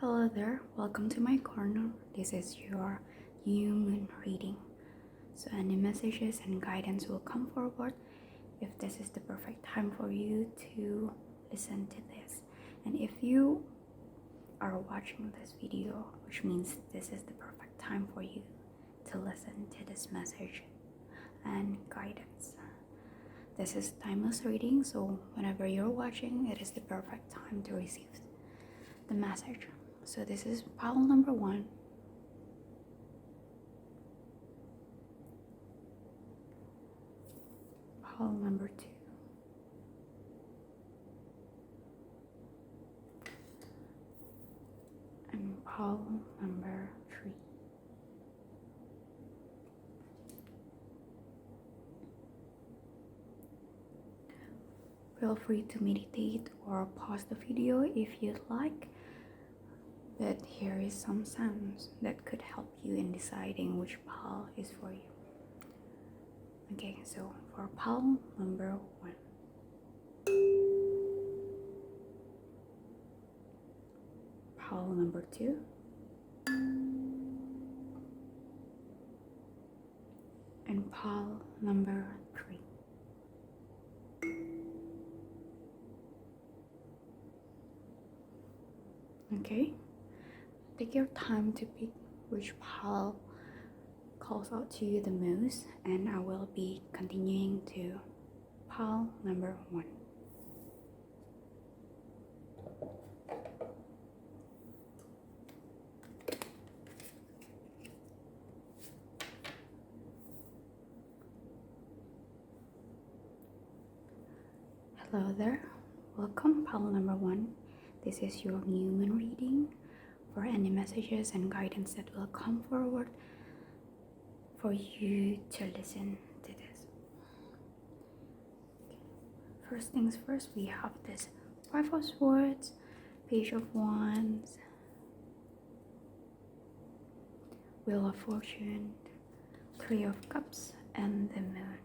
Hello there, welcome to my corner. This is your human reading. So any messages and guidance will come forward if this is the perfect time for you to listen to this. And if you are watching this video, which means this is the perfect time for you to listen to this message and guidance. This is timeless reading, so whenever you're watching, it is the perfect time to receive the message. So this is pile number 1. Pile number 2. And pile number 3. Feel free to meditate or pause the video if you'd like. But here is some sounds that could help you in deciding which pile is for you. Okay, so for pile number 1. Pile number 2. And pile number 3. Okay? Take your time to pick which pile calls out to you the most, and I will be continuing to pile number 1. Hello there, welcome pile number 1. This is your human reading. For any messages and guidance that will come forward for you to listen to this. Okay. First things first, we have this 5 of Swords, Page of Wands, Wheel of Fortune, 3 of Cups, and the Moon.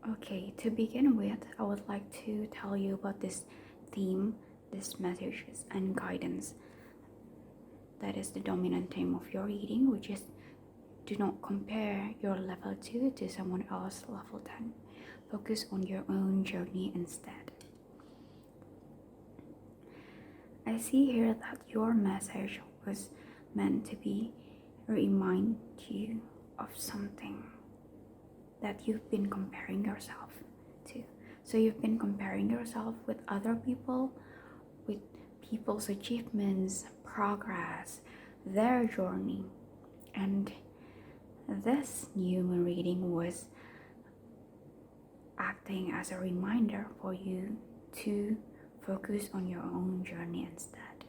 Okay, to begin with, I would like to tell you about this theme, this messages and guidance. That is the dominant theme of your reading, which is do not compare your level 2 to someone else's level 10. Focus on your own journey instead. I see here that your message was meant to be remind you of something that you've been comparing yourself to. So you've been comparing yourself with other people, with people's achievements, progress, their journey. And this human reading was acting as a reminder for you to focus on your own journey instead.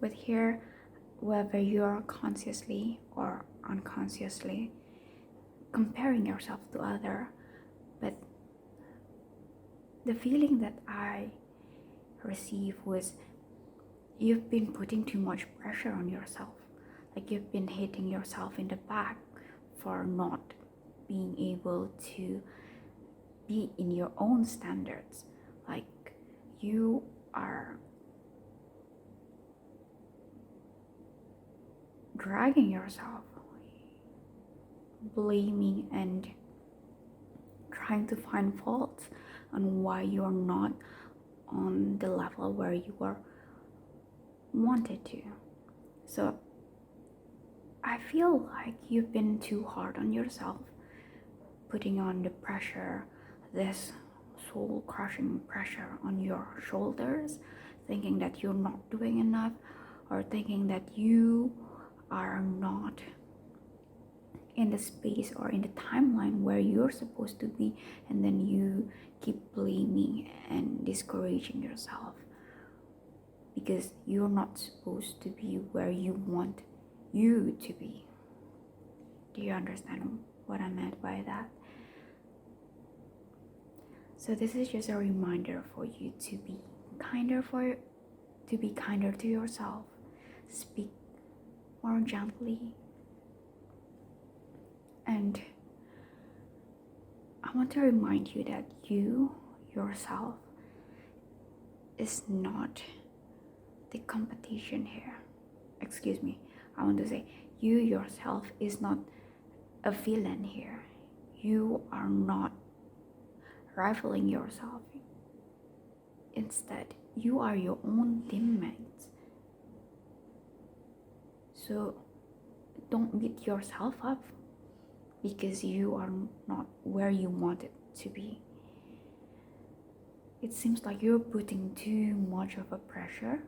With here, whether you're consciously or unconsciously comparing yourself to other, but the feeling that I received was you've been putting too much pressure on yourself. Like you've been hitting yourself in the back for not being able to be in your own standards. Like you are dragging yourself, blaming and trying to find faults on why you're not on the level where you were wanted to. So I feel like you've been too hard on yourself, putting on the pressure, this soul crushing pressure on your shoulders, thinking that you're not doing enough, or thinking that you are not in the space or in the timeline where you're supposed to be, and then you keep blaming and discouraging yourself because you're not supposed to be where you want you to be. Do you understand what I meant by that? So this is just a reminder for you to be be kinder to yourself. Speak more gently. And I want to remind you that you yourself is not the competition here. Excuse me. I want to say you yourself is not a villain here. You are not rivaling yourself. Instead, you are your own teammates. So don't beat yourself up because you are not where you want it to be. It seems like you're putting too much of a pressure,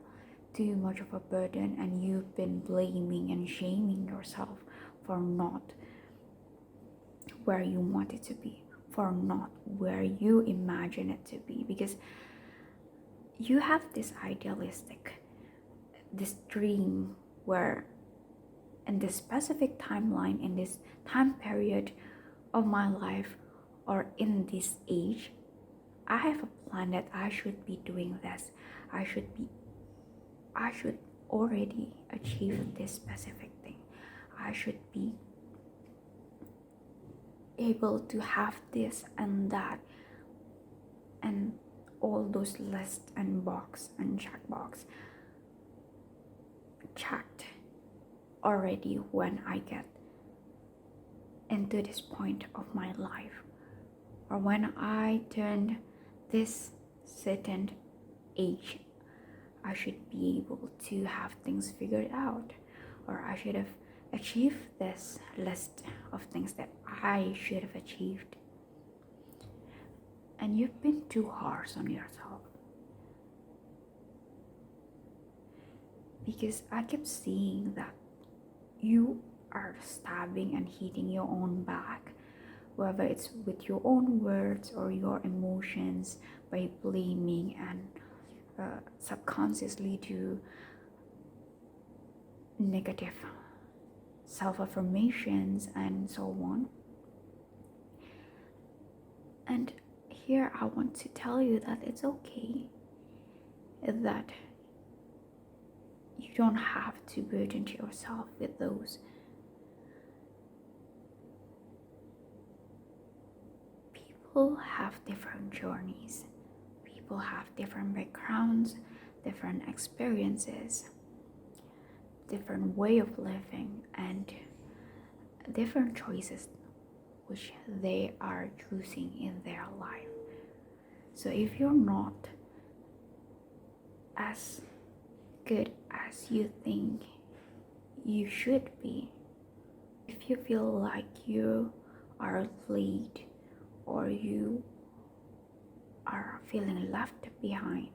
too much of a burden, and you've been blaming and shaming yourself for not where you want it to be, for not where you imagine it to be, because you have this dream where in this specific timeline, in this time period of my life, or in this age, I have a plan that I should be doing this. I should already achieve this specific thing. I should be able to have this and that, and all those lists and box and checkbox checked already when I get into this point of my life, or when I turn this certain age, I should be able to have things figured out, or I should have achieved this list of things that I should have achieved. And you've been too harsh on yourself, because I kept seeing that you are stabbing and hitting your own back, whether it's with your own words or your emotions, by blaming and subconsciously do negative self-affirmations and so on. And here I want to tell you that it's okay, that you don't have to burden yourself with those. People have different journeys. People have different backgrounds, different experiences, different way of living, and different choices which they are choosing in their life. So if you're not as good as you think you should be, if you feel like you are late or you are feeling left behind,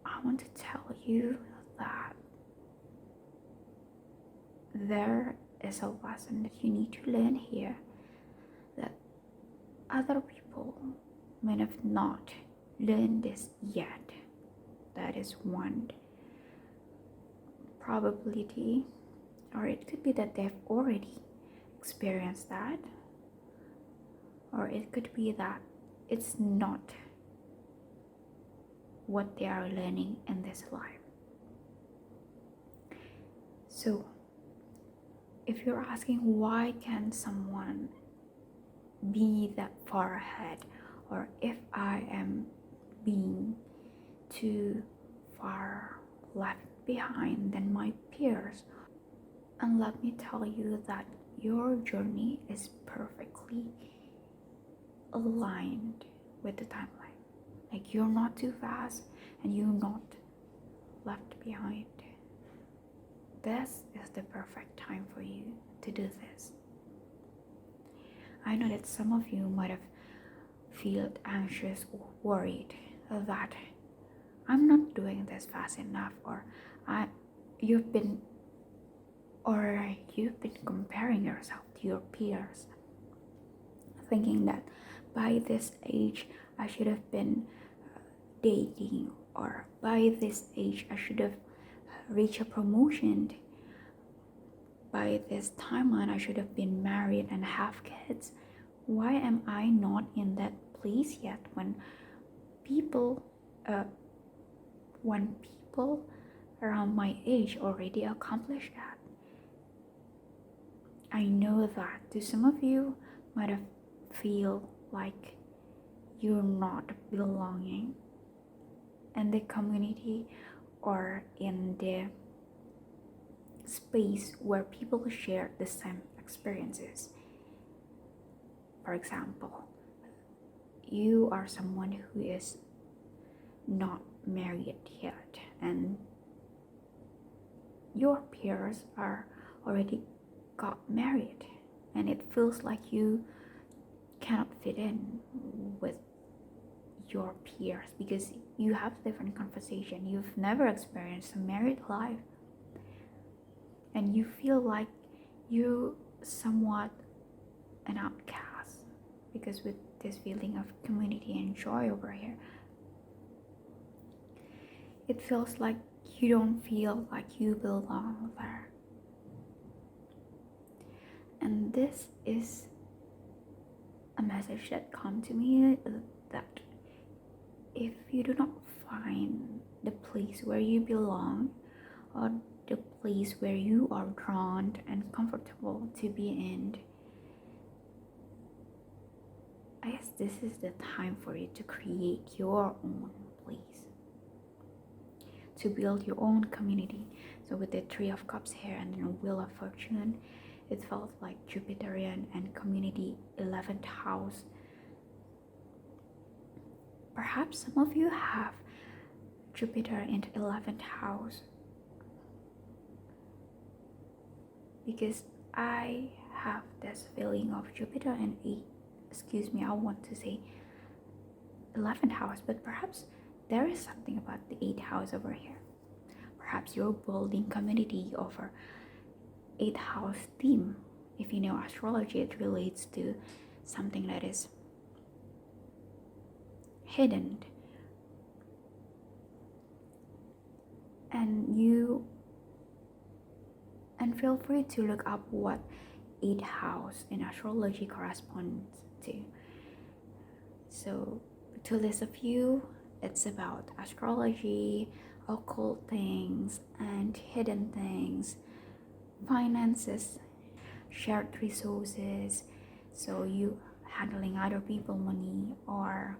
I want to tell you that there is a lesson that you need to learn here, that other people may have not learned this yet. That is one probability, or it could be that they've already experienced that, or it could be that it's not what they are learning in this life. So if you're asking why can someone be that far ahead, or if I am being too far left behind than my peers, and let me tell you that your journey is perfectly aligned with the timeline. Like, you're not too fast and you're not left behind. This is the perfect time for you to do this. I know that some of you might have felt anxious or worried that I'm not doing this fast enough, or you've been comparing yourself to your peers, thinking that by this age I should have been dating, or by this age I should have reached a promotion, by this timeline I should have been married and have kids. Why am I not in that place yet, when people uh, when people around my age already accomplished that. I know that to some of you might have feel like you're not belonging in the community or in the space where people share the same experiences. For example, you are someone who is not married yet, and your peers are already got married, and it feels like you cannot fit in with your peers because you have different conversation. You've never experienced a married life, and you feel like you somewhat an outcast because with this feeling of community and joy over here, it feels like you don't feel like you belong there. And this is a message that come to me, that if you do not find the place where you belong, or the place where you are drawn and comfortable to be in, I guess this is the time for you to create your own place, to build your own community. So with the Three of Cups here and the Wheel of Fortune, it felt like Jupiterian and community, 11th house. Perhaps some of you have Jupiter in the 11th house, because I have this feeling of Jupiter and I want to say 11th house, but perhaps there is something about the 8th house over here. Perhaps you're building community over 8th house theme. If you know astrology, it relates to something that is hidden, and feel free to look up what 8th house in astrology corresponds to. So to list a few, it's about astrology, occult things and hidden things, finances, shared resources, so you handling other people money, or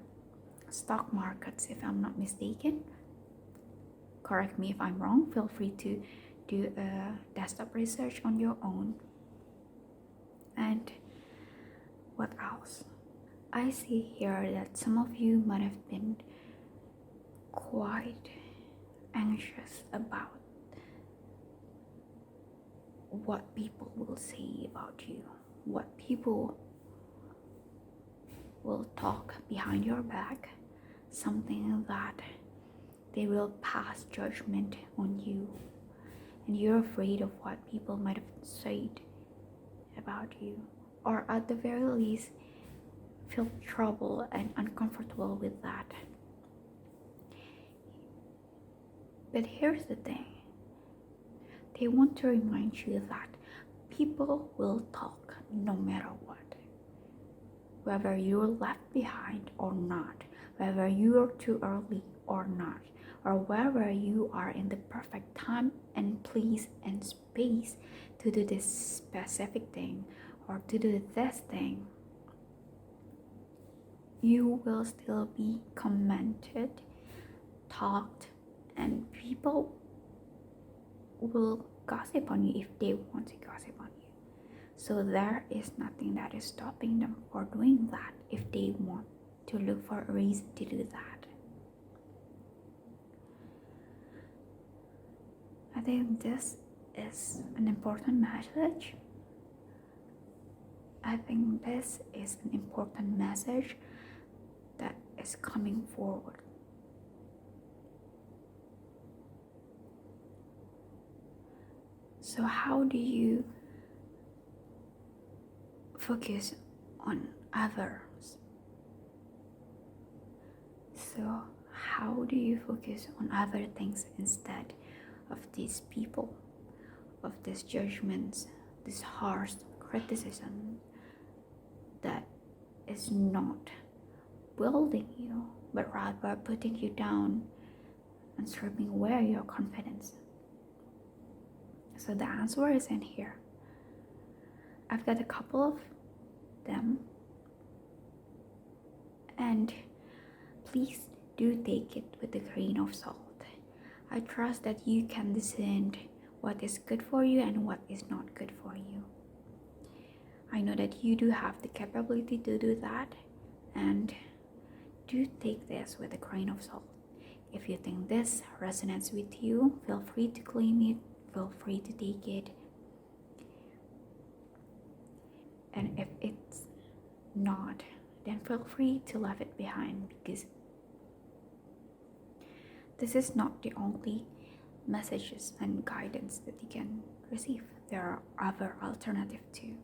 stock markets, if I'm not mistaken. Correct me if I'm wrong. Feel free to do a desktop research on your own. And what else? I see here that some of you might have been quite anxious about what people will say about you, what people will talk behind your back, something that they will pass judgment on you, and you're afraid of what people might have said about you, or at the very least feel trouble and uncomfortable with that. But here's the thing, they want to remind you that people will talk no matter what. Whether you're left behind or not, whether you're too early or not, or whether you are in the perfect time and place and space to do this specific thing or to do this thing, you will still be commented, talked, and people will gossip on you if they want to gossip on you. So there is nothing that is stopping them for doing that if they want to look for a reason to do that. I think this is an important message. I think this is an important message that is coming forward. So how do you focus on others? So how do you focus on other things instead of these people, of these judgments, this harsh criticism that is not building you, but rather putting you down and stripping away your confidence. So the answer is in here. I've got a couple of them, and please do take it with a grain of salt. I trust that you can discern what is good for you and what is not good for you. I know that you do have the capability to do that, and do take this with a grain of salt. If you think this resonates with you, feel free to claim it, feel free to take it. And if it's not, then feel free to leave it behind, because this is not the only messages and guidance that you can receive. There are other alternatives too.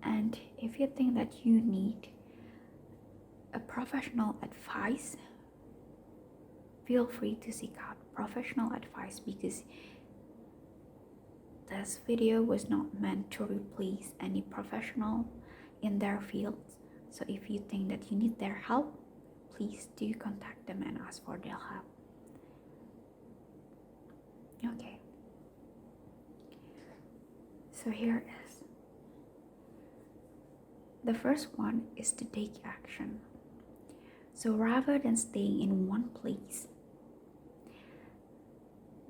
And if you think that you need a professional advice, feel free to seek out professional advice, because this video was not meant to replace any professional in their fields. So if you think that you need their help, please do contact them and ask for their help. Okay, so here is the first one, is to take action. So rather than staying in one place,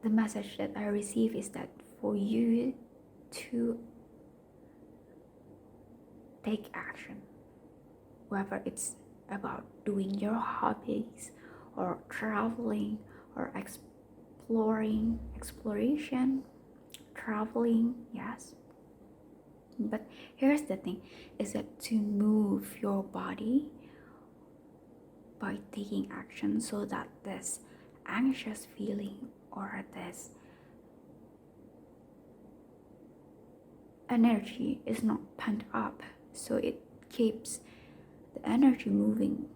the message that I receive is that for you to take action, whether it's about doing your hobbies or traveling or exploration, traveling, yes. But here's the thing, is that to move your body by taking action, so that this anxious feeling or this energy is not pent up, so it keeps the energy moving.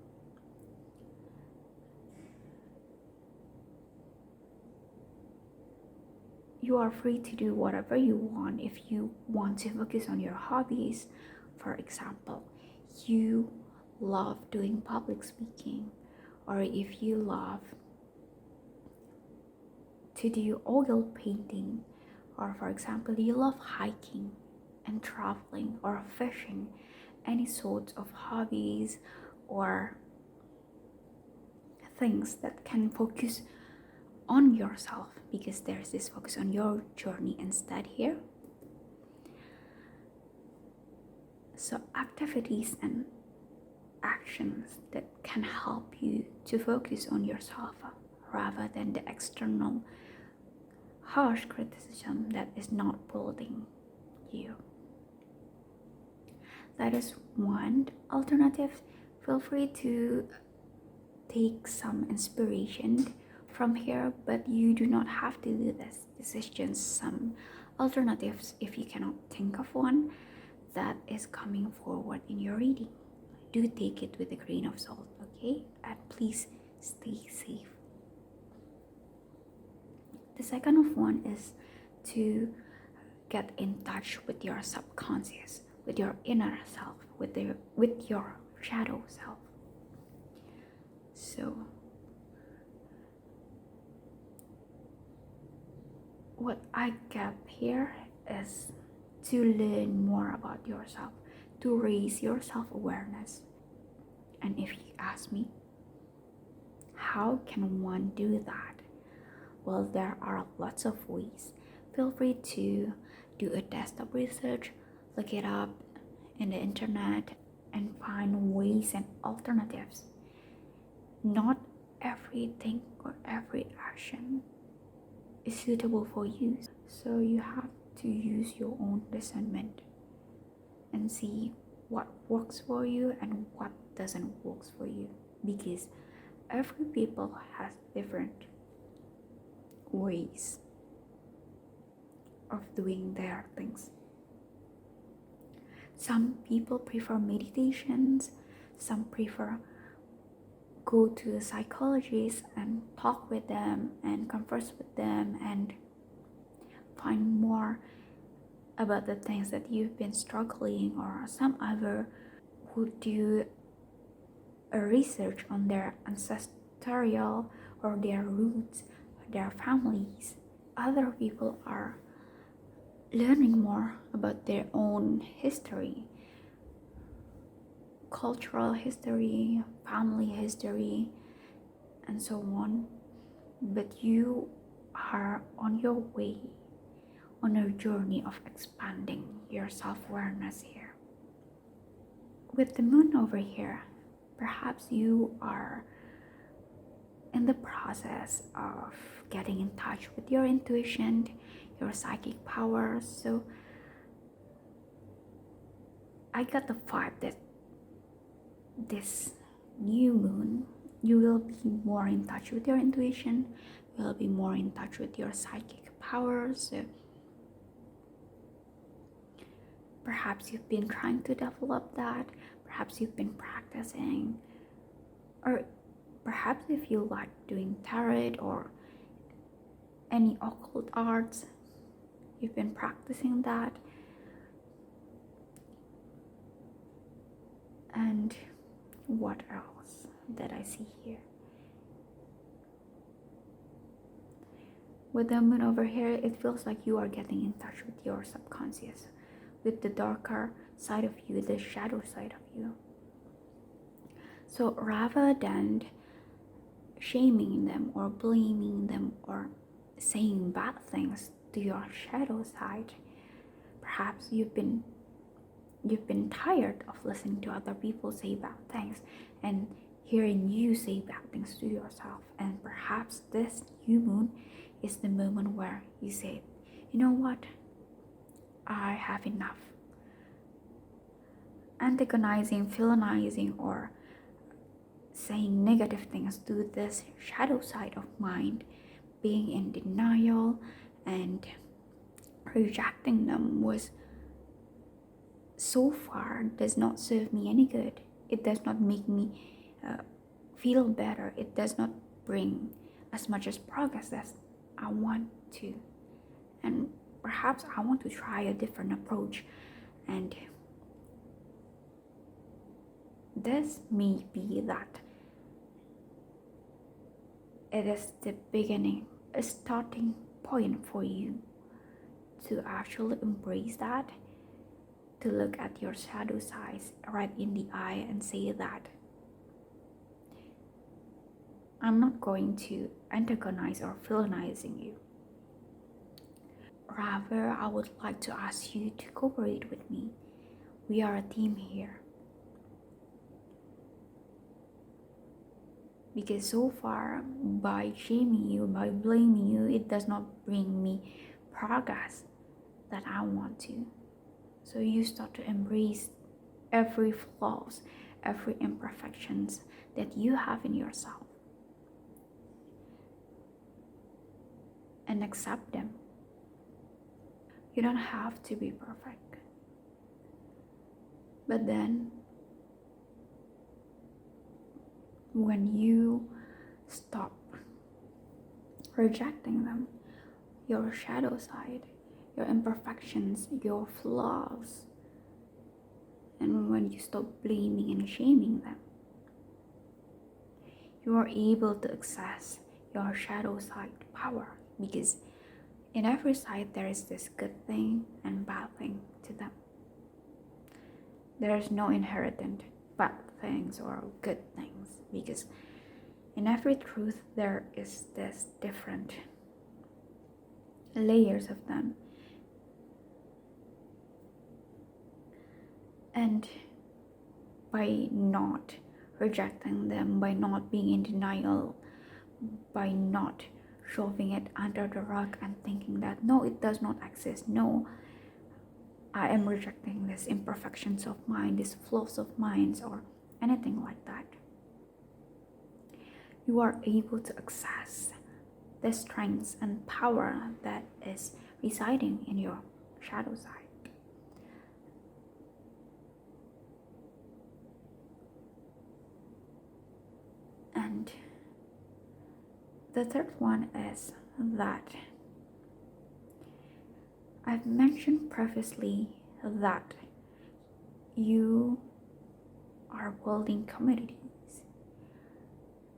You are free to do whatever you want. If you want to focus on your hobbies, for example, you love doing public speaking, or if you love to do oil painting, or for example, you love hiking and traveling or fishing, any sort of hobbies or things that can focus on yourself, because there's this focus on your journey instead here. So activities and actions that can help you to focus on yourself rather than the external harsh criticism that is not building you. That is one alternative. Feel free to take some inspiration from here, but you do not have to do this. This is just some alternatives if you cannot think of one that is coming forward in your reading. Do take it with a grain of salt, okay? And please stay safe. The second one is to get in touch with your subconscious, with your inner self, with your shadow self. So what I get here is to learn more about yourself, to raise your self-awareness. And if you ask me, how can one do that? Well, there are lots of ways. Feel free to do a desktop research, look it up in the internet, and find ways and alternatives. Not everything or every action is suitable for you, so you have to use your own discernment and see what works for you and what doesn't work for you, because every people has different ways of doing their things. Some people prefer meditations, some prefer go to a psychologist and talk with them and converse with them and find more about the things that you've been struggling, or some other who do a research on their ancestral or their roots, their families. Other people are learning more about their own history, cultural history, family history, and so on. But you are on your way, on a journey of expanding your self-awareness here. With the moon over here, perhaps you are in the process of getting in touch with your intuition, your psychic powers. So I got the vibe that this new moon, you will be more in touch with your intuition, you will be more in touch with your psychic powers. So perhaps you've been trying to develop that, perhaps you've been practicing, or perhaps if you like doing tarot or any occult arts, you've been practicing that. And what else that I see here? With the moon over here, it feels like you are getting in touch with your subconscious, with the darker side of you, the shadow side of you. So rather than shaming them or blaming them or saying bad things to your shadow side, perhaps you've been tired of listening to other people say bad things and hearing you say bad things to yourself. And perhaps this new moon is the moment where you say, you know what, I have enough. Antagonizing, villainizing, or saying negative things to this shadow side of mine, being in denial and rejecting them was so far does not serve me any good. It does not make me feel better. It does not bring as much as progress as I want to. And perhaps I want to try a different approach. And this may be that it is the beginning, a starting point for you to actually embrace that, to look at your shadow side right in the eye and say that I'm not going to antagonize or villainizing you. Rather, I would like to ask you to cooperate with me. We are a team here. Because so far, by shaming you, by blaming you, it does not bring me progress that I want to. So you start to embrace every flaws, every imperfections that you have in yourself, and accept them. You don't have to be perfect. But then, when you stop rejecting them, your shadow side, your imperfections, your flaws, and when you stop blaming and shaming them, you are able to access your shadow side power, because in every side there is this good thing and bad thing to them. There is no inherent bad things or good things, because in every truth there is this different layers of them. And by not rejecting them, by not being in denial, by not shoving it under the rug and thinking that no, it does not exist, no, I am rejecting these imperfections of mine, these flaws of mine, or anything like that, you are able to access the strengths and power that is residing in your shadow side. And the third one is that I've mentioned previously that you are building communities.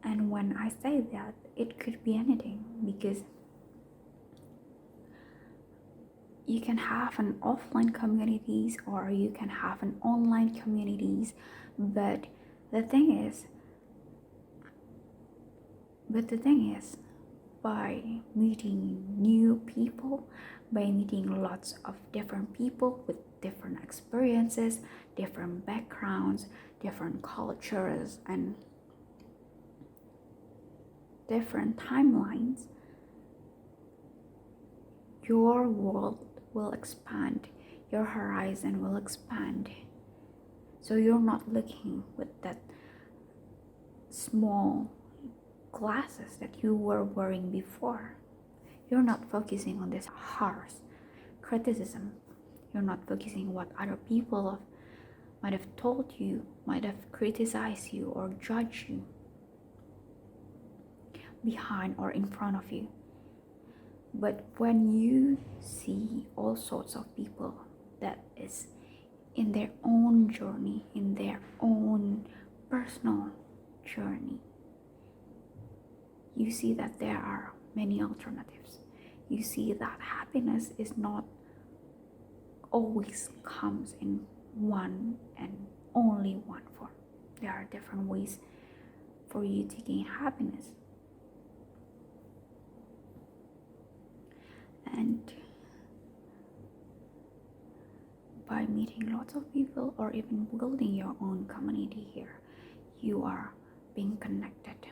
And when I say that, it could be anything, because you can have an offline communities or you can have an online communities, but the thing is by meeting new people, by meeting lots of different people with different experiences, different backgrounds, different cultures, and different timelines, your world will expand, your horizon will expand. So you're not looking with that small glasses that you were wearing before. You're not focusing on this harsh criticism. You're not focusing what other people might have told you, might have criticized you or judged you behind or in front of you. But when you see all sorts of people that is in their own journey, in their own personal journey, you see that there are many alternatives. You see that happiness is not always comes in one and only one form. There are different ways for you to gain happiness. And by meeting lots of people or even building your own community here, you are being connected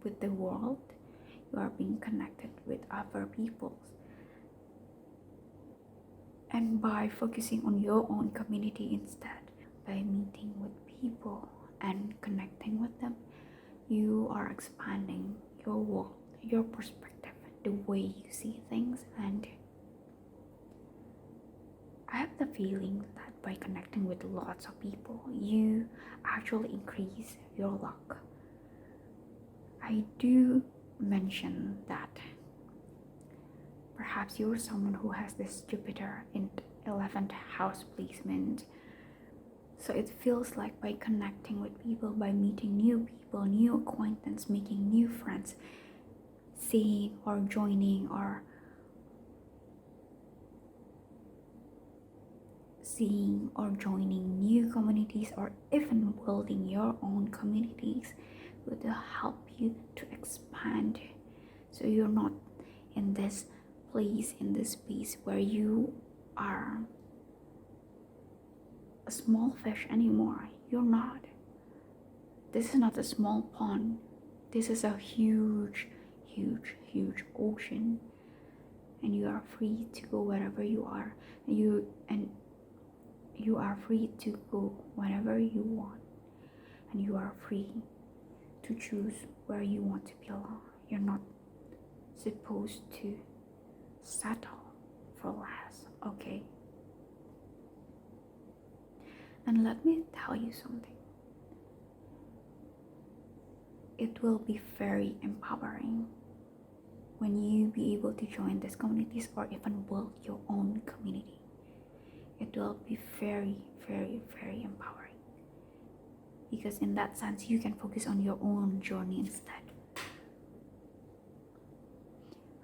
with the world, you are being connected with other people. And by focusing on your own community instead, by meeting with people and connecting with them, you are expanding your world, your perspective, the way you see things. And I have the feeling that by connecting with lots of people, you actually increase your luck. I do mention that perhaps you're someone who has this Jupiter in 11th house placement. So it feels like by connecting with people, by meeting new people, new acquaintance, making new friends, seeing or joining new communities, or even building your own communities would help you to expand. So you're not in this place, in this space where you are a small fish anymore. You're not. This is not a small pond. This is a huge ocean, and you are free to go wherever you are. You are free to go whenever you want, and you are free to choose where you want to belong. You're not supposed to settle for less, okay? And let me tell you something. It will be very empowering when you be able to join these communities or even build your own community. It will be very empowering, because in that sense you can focus on your own journey instead,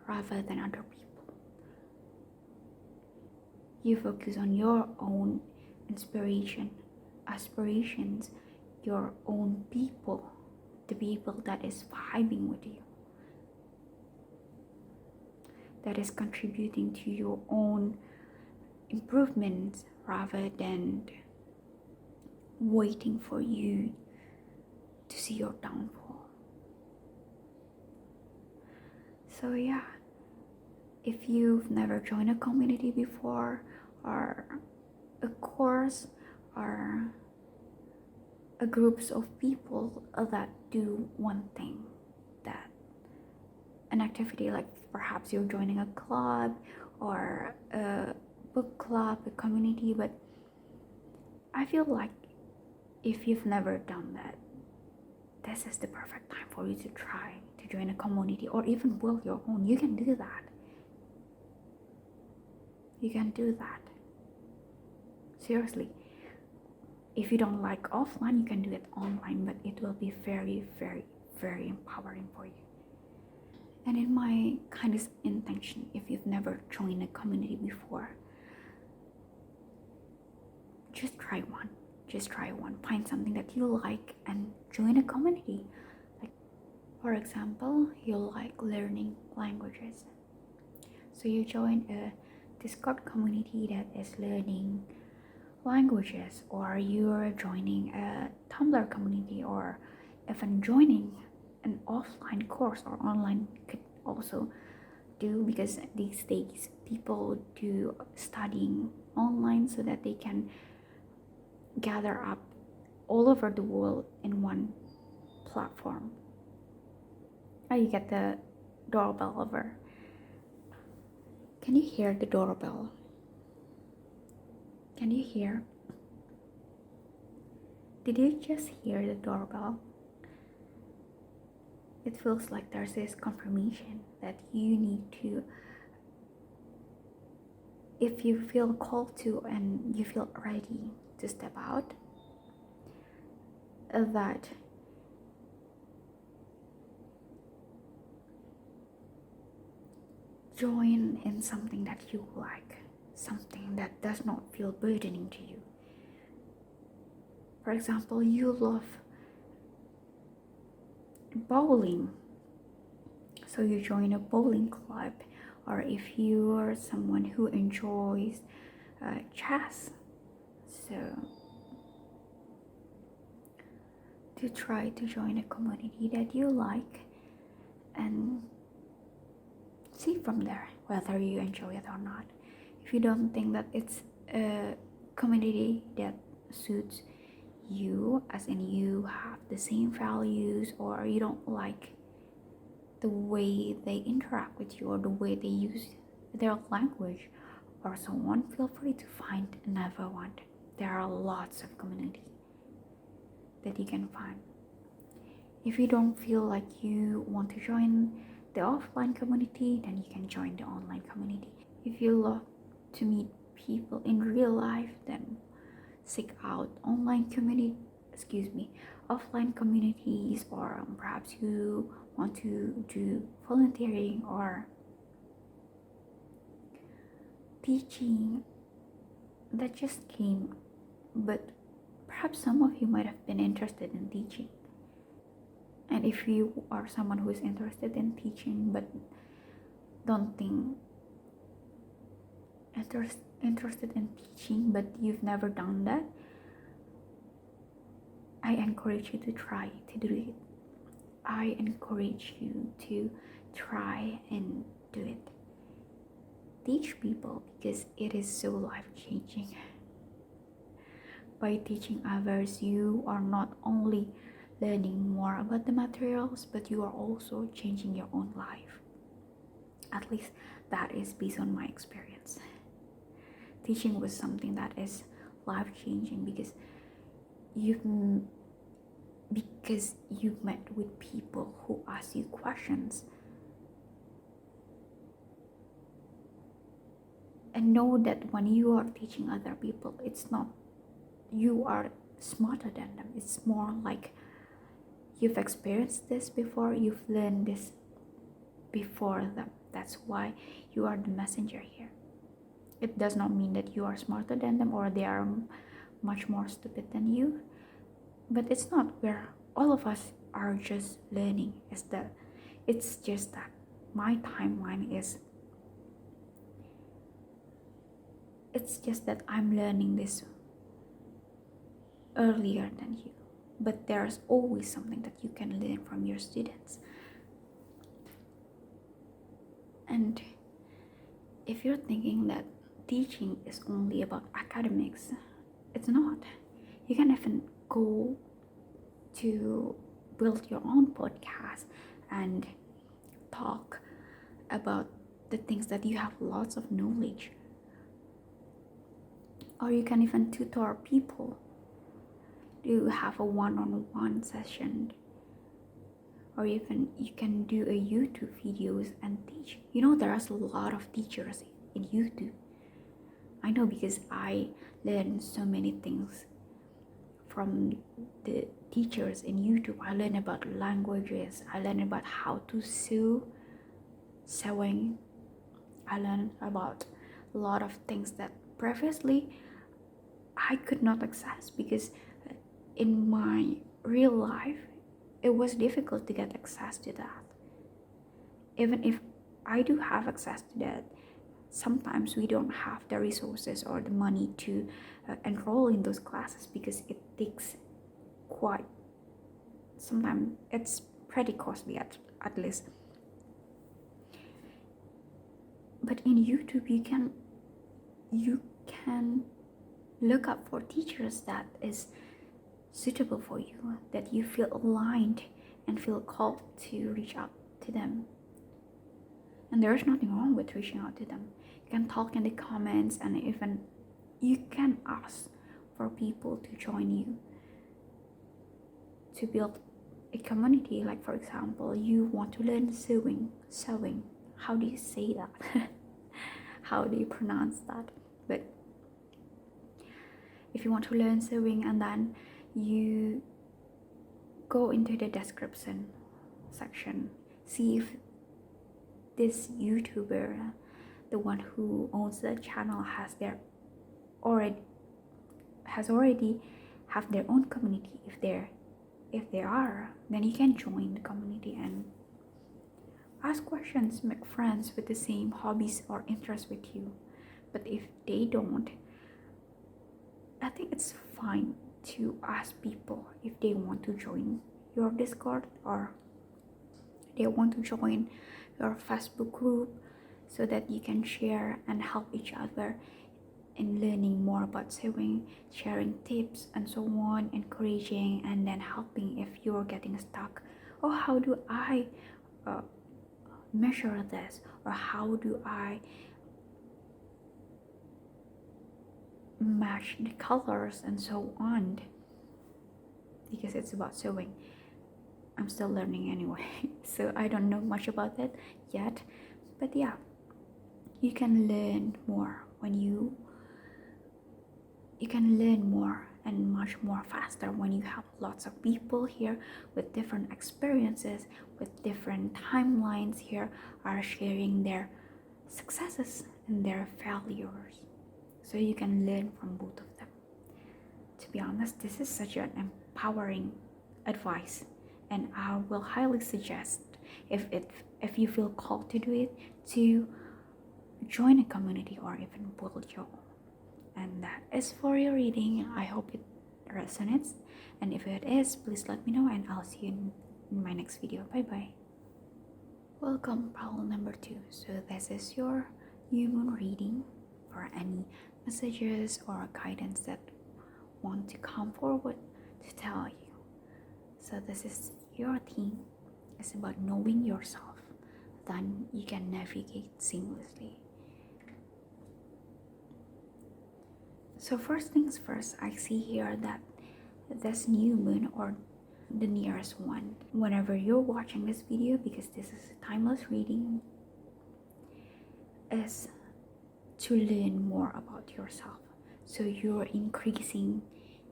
rather than other people. You focus on your own inspiration, aspirations, your own people, the people that is vibing with you, that is contributing to your own improvements, rather than waiting for you to see your downfall. So yeah, if you've never joined a community before, or a course, or a groups of people that do one thing, that an activity, like perhaps you're joining a club or a book club, a community, but I feel like if you've never done that, this is the perfect time for you to try to join a community or even build your own. You can do that. You can do that. Seriously. If you don't like offline, you can do it online, but it will be very very empowering for you. And in my kindest intention, if you've never joined a community before, just try one. Find something that you like and join a community. Like, for example, you like learning languages, so you join a Discord community that is learning languages, or you're joining a Tumblr community, or even joining an offline course or online could also do, because these days people do studying online so that they can gather up all over the world in one platform. Oh, you get the doorbell over. Can you hear the doorbell? Can you hear? Did you just hear the doorbell? It feels like there's this confirmation that you need to, if you feel called to and you feel ready to step out, that join in something that you like, something that does not feel burdening to you. For example, you love bowling, so you join a bowling club. Or if you are someone who enjoys chess, so to try to join a community that you like and see from there whether you enjoy it or not. If you don't think that it's a community that suits you, as in you have the same values, or you don't like the way they interact with you or the way they use their language or so on, feel free to find another one. There are lots of community that you can find. If you don't feel like you want to join the offline community, then you can join the online community. If you love to meet people in real life, then seek out offline communities, or perhaps you want to do volunteering or teaching. That just came, but perhaps some of you might have been interested in teaching. And if you are someone who is interested in teaching but don't think interested in teaching, but you've never done that, I encourage you to try to do it. I encourage you to try and do it. Teach people, because it is so life-changing. By teaching others, you are not only learning more about the materials, but you are also changing your own life. At least that is based on my experience. Teaching was something that is life-changing, because you've met with people who ask you questions, and know that when you are teaching other people, it's not you are smarter than them. It's more like you've experienced this before, you've learned this before them. That's why you are the messenger here. It does not mean that you are smarter than them or they are much more stupid than you, but it's not. Where all of us are just learning. It's just that my timeline is, it's just that I'm learning this earlier than you, but there's always something that you can learn from your students. And if you're thinking that teaching is only about academics, it's not. You can even go to build your own podcast and talk about the things that you have lots of knowledge. Or you can even tutor people. You have a one-on-one session, or even you can do a YouTube videos and teach. You know, there's a lot of teachers in YouTube. I know, because I learned so many things from the teachers in YouTube. I learned about languages. I learned about how to sewing. I learned about a lot of things that previously I could not access, because in my real life it was difficult to get access to that. Even if I do have access to that, sometimes we don't have the resources or the money to enroll in those classes, because it takes quite, sometimes it's pretty costly at least. But in YouTube you can look up for teachers that is suitable for you, that you feel aligned and feel called to reach out to them. And there is nothing wrong with reaching out to them. You can talk in the comments, and even you can ask for people to join you to build a community. Like, for example, you want to learn sewing. How do you say that? How do you pronounce that? But if you want to learn sewing, and then you go into the description section, see if this YouTuber, the one who owns the channel, has already have their own community. If they are, then you can join the community and ask questions, make friends with the same hobbies or interests with you. But if they don't, I think it's fine to ask people if they want to join your Discord, or they want to join your Facebook group, so that you can share and help each other in learning more about sewing, sharing tips and so on, encouraging, and then helping if you're getting stuck. Or how do I measure this, or how do I match the colors and so on, because it's about sewing. I'm still learning anyway, so I don't know much about it yet. But yeah, you can learn more you can learn more and much more faster when you have lots of people here with different experiences, with different timelines here, are sharing their successes and their failures, so you can learn from both of them. To be honest, this is such an empowering advice, and I will highly suggest, if you feel called to do it, to join a community or even build your own. And that is for your reading. I hope it resonates, and if it is, please let me know, and I'll see you in my next video. Bye bye. Welcome, problem number 2. So this is your new moon reading for any messages or guidance that want to come forward to tell you. So this is your theme. It's about knowing yourself, then you can navigate seamlessly. So first things first, I see here that this new moon, or the nearest one, whenever you're watching this video, because this is a timeless reading, is to learn more about yourself. So you're increasing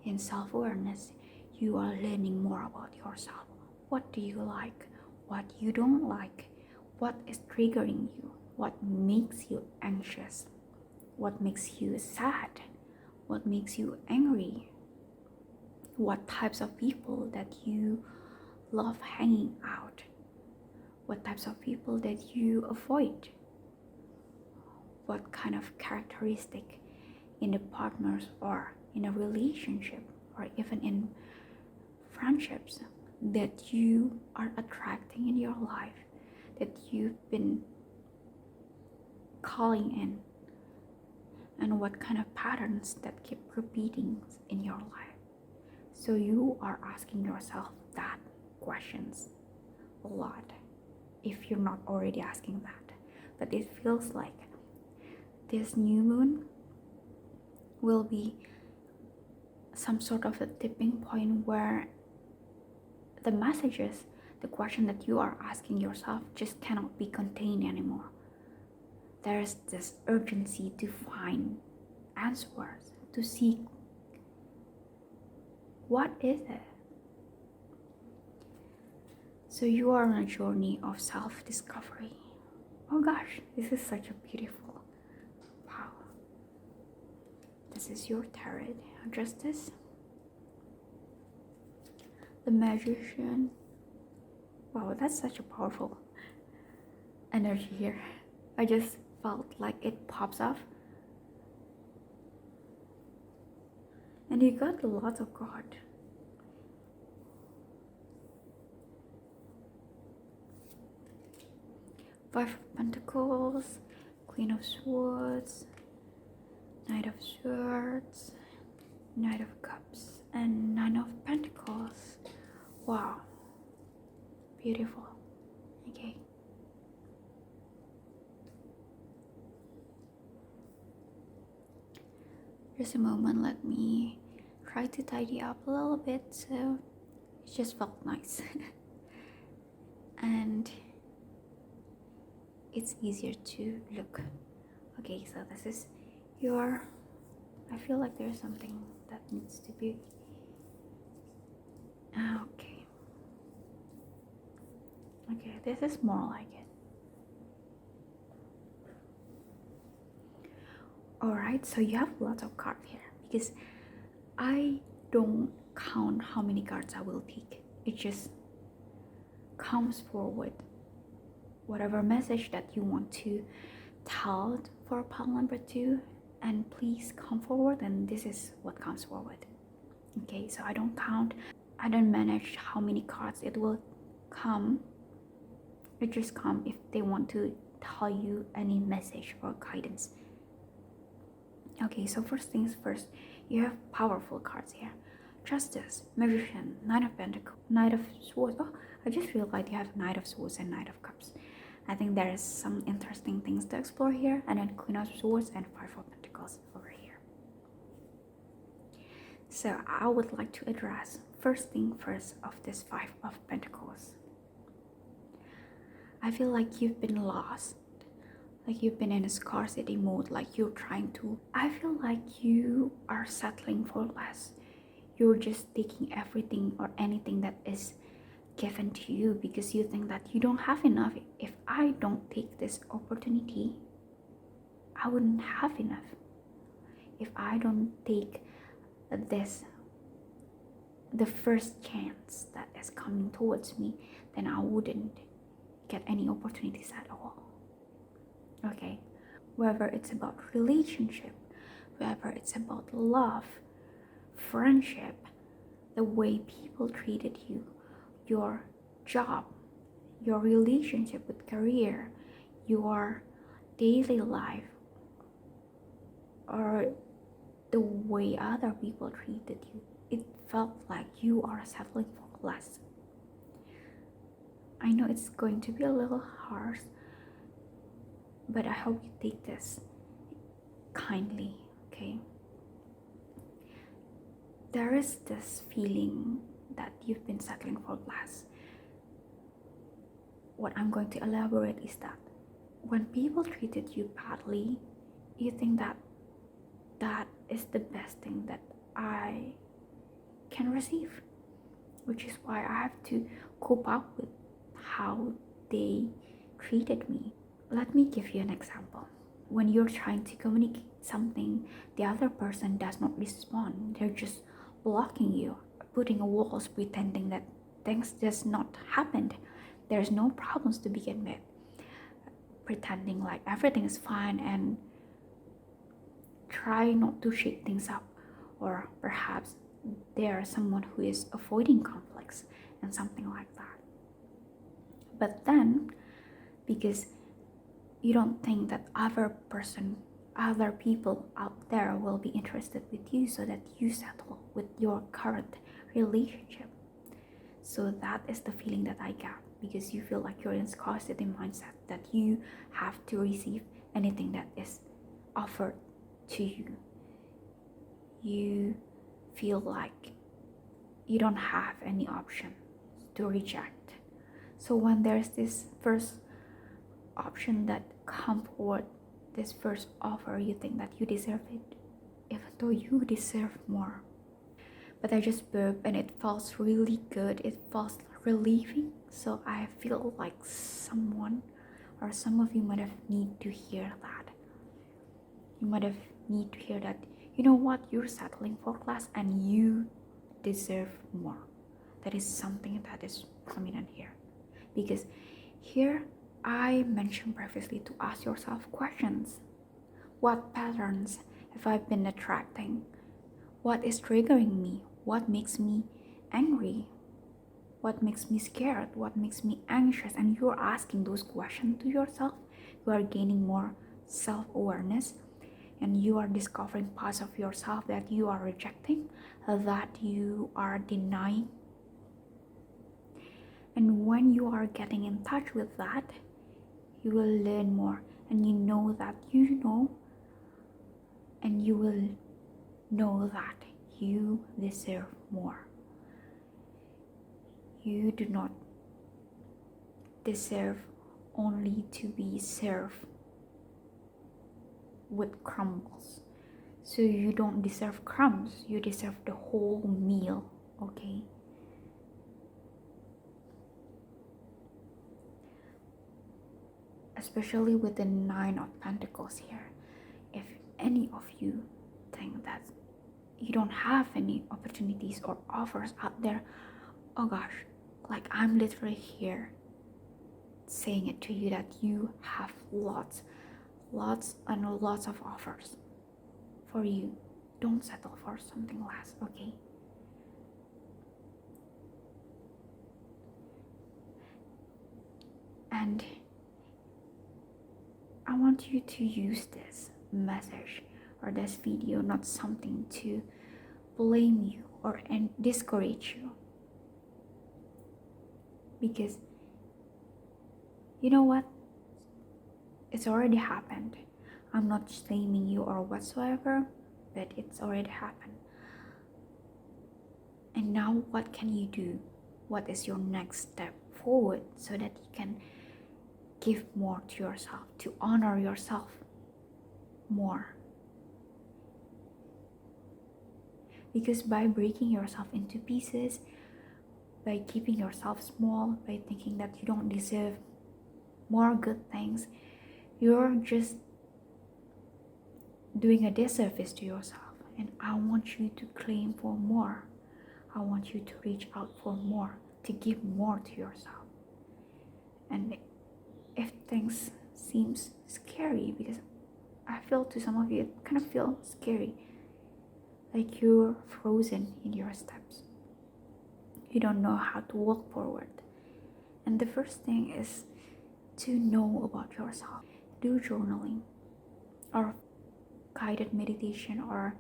in self-awareness. You are learning more about yourself. What do you like? What you don't like? What is triggering you? What makes you anxious? What makes you sad? What makes you angry? What types of people that you love hanging out? What types of people that you avoid? What kind of characteristic in the partners or in a relationship or even in friendships that you are attracting in your life, that you've been calling in, and what kind of patterns that keep repeating in your life. So you are asking yourself that questions a lot, if you're not already asking that. But it feels like this new moon will be some sort of a tipping point where the messages, the question that you are asking yourself, just cannot be contained anymore. There's this urgency to find answers, to seek What is it? So you are on a journey of self-discovery. Oh gosh, this is such a beautiful. Wow. This is your tarot. Justice. The Magician. Wow, that's such a powerful energy here. I just felt like it pops off. And you got lots of cards. Five of Pentacles, Queen of Swords, Knight of Swords, Knight of Cups, and Nine of Pentacles. Wow. Beautiful. Okay. Just a moment, let me try to tidy up a little bit, so it just felt nice. And it's easier to look. Okay, so this is your, I feel like there's something that needs to be, okay, this is more like it. Alright, so you have lots of cards here, because I don't count how many cards I will take. It just comes forward whatever message that you want to tell for pile number 2, and please come forward, and this is what comes forward. Okay, so I don't count, I don't manage how many cards it will come. It just come if they want to tell you any message or guidance. Okay, so first things first, you have powerful cards here. Justice, Magician, Knight of Pentacles, Knight of Swords. Oh, I just realized you have Knight of Swords and Knight of Cups. I think there is some interesting things to explore here. And then Queen of Swords and Five of Pentacles over here. So I would like to address first thing first of this Five of Pentacles. I feel like you've been lost. Like you've been in a scarcity mode, like you're trying to, I feel like you are settling for less. You're just taking everything or anything that is given to you because you think that you don't have enough. If I don't take this opportunity, I wouldn't have enough. If I don't take this, the first chance that is coming towards me, then I wouldn't get any opportunities at all. Okay, whether it's about relationship, whether it's about love, friendship, the way people treated you, your job, your relationship with career, your daily life, or the way other people treated you, it felt like you are settling for less. I know it's going to be a little harsh, but I hope you take this kindly, okay? There is this feeling that you've been settling for less. What I'm going to elaborate is that when people treated you badly, you think that that is the best thing that I can receive, which is why I have to cope up with how they treated me. Let me give you an example. When you're trying to communicate something, the other person does not respond. They're just blocking you, putting walls, pretending that things just not happened. There's no problems to begin with. Pretending like everything is fine and try not to shake things up. Or perhaps there's someone who is avoiding conflicts and something like that. But then, because you don't think that other people out there will be interested with you, so that you settle with your current relationship. So that is the feeling that I get, because you feel like you're in scarcity mindset, that you have to receive anything that is offered to you. You feel like you don't have any option to reject. So when there's this first option that come forward, this first offer, you think that you deserve it, even though you deserve more. but I just burped and it feels really good. It feels relieving. So I feel like someone or some of you might have need to hear that. You might have need to hear that, you know what, you're settling for less and you deserve more. That is something that is prominent here. Because here I mentioned previously to ask yourself questions. What patterns have I been attracting? What is triggering me? What makes me angry? What makes me scared? What makes me anxious? And you're asking those questions to yourself. You are gaining more self-awareness and you are discovering parts of yourself that you are rejecting, that you are denying. And when you are getting in touch with that, you will learn more and you know that you know, and you will know that you deserve more. You do not deserve only to be served with crumbs. So you don't deserve crumbs, you deserve the whole meal, okay? Especially with the 9 of Pentacles here. If any of you think that you don't have any opportunities or offers out there, oh gosh, like I'm literally here saying it to you that you have lots and lots of offers for you. Don't settle for something less, okay? And I want you to use this message or this video not something to blame you or discourage you, because you know what, it's already happened. I'm not shaming you or whatsoever, but it's already happened. And now what can you do? What is your next step forward so that you can give more to yourself, to honor yourself more? Because by breaking yourself into pieces, by keeping yourself small, by thinking that you don't deserve more good things, you're just doing a disservice to yourself. And I want you to claim for more. I want you to reach out for more, to give more to yourself. And if things seems scary, because I feel to some of you it kind of feels scary, like you're frozen in your steps, you don't know how to walk forward. And the first thing is to know about yourself. Do journaling or guided meditation or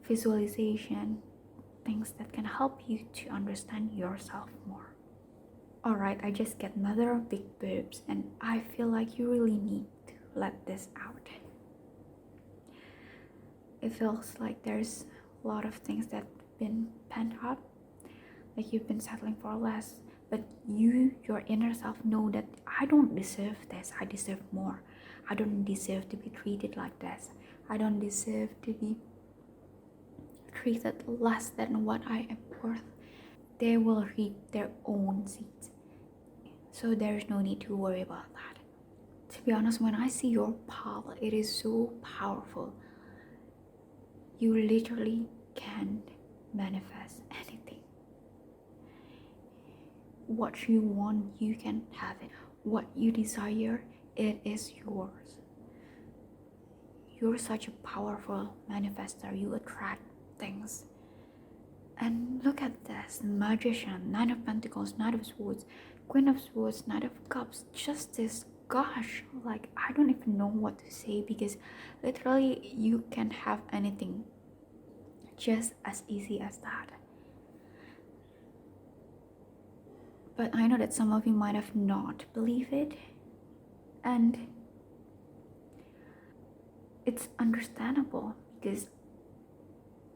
visualization, things that can help you to understand yourself more. Alright, I just get another big burps and I feel like you really need to let this out. It feels like there's a lot of things that have been pent up, like you've been settling for less, but your inner self know that I don't deserve this, I deserve more. I don't deserve to be treated like this. I don't deserve to be treated less than what I am worth. They will reap their own seeds. So there's no need to worry about that. To be honest, when I see your power, it is so powerful. You literally can't manifest anything. What you want, you can have it. What you desire, it is yours. You're such a powerful manifester. You attract things. And look at this, Magician, 9 of Pentacles, Knight of Swords, Queen of Swords, Knight of Cups, Justice. Gosh, like I don't even know what to say, because literally you can have anything just as easy as that. But I know that some of you might have not believed it, and it's understandable, because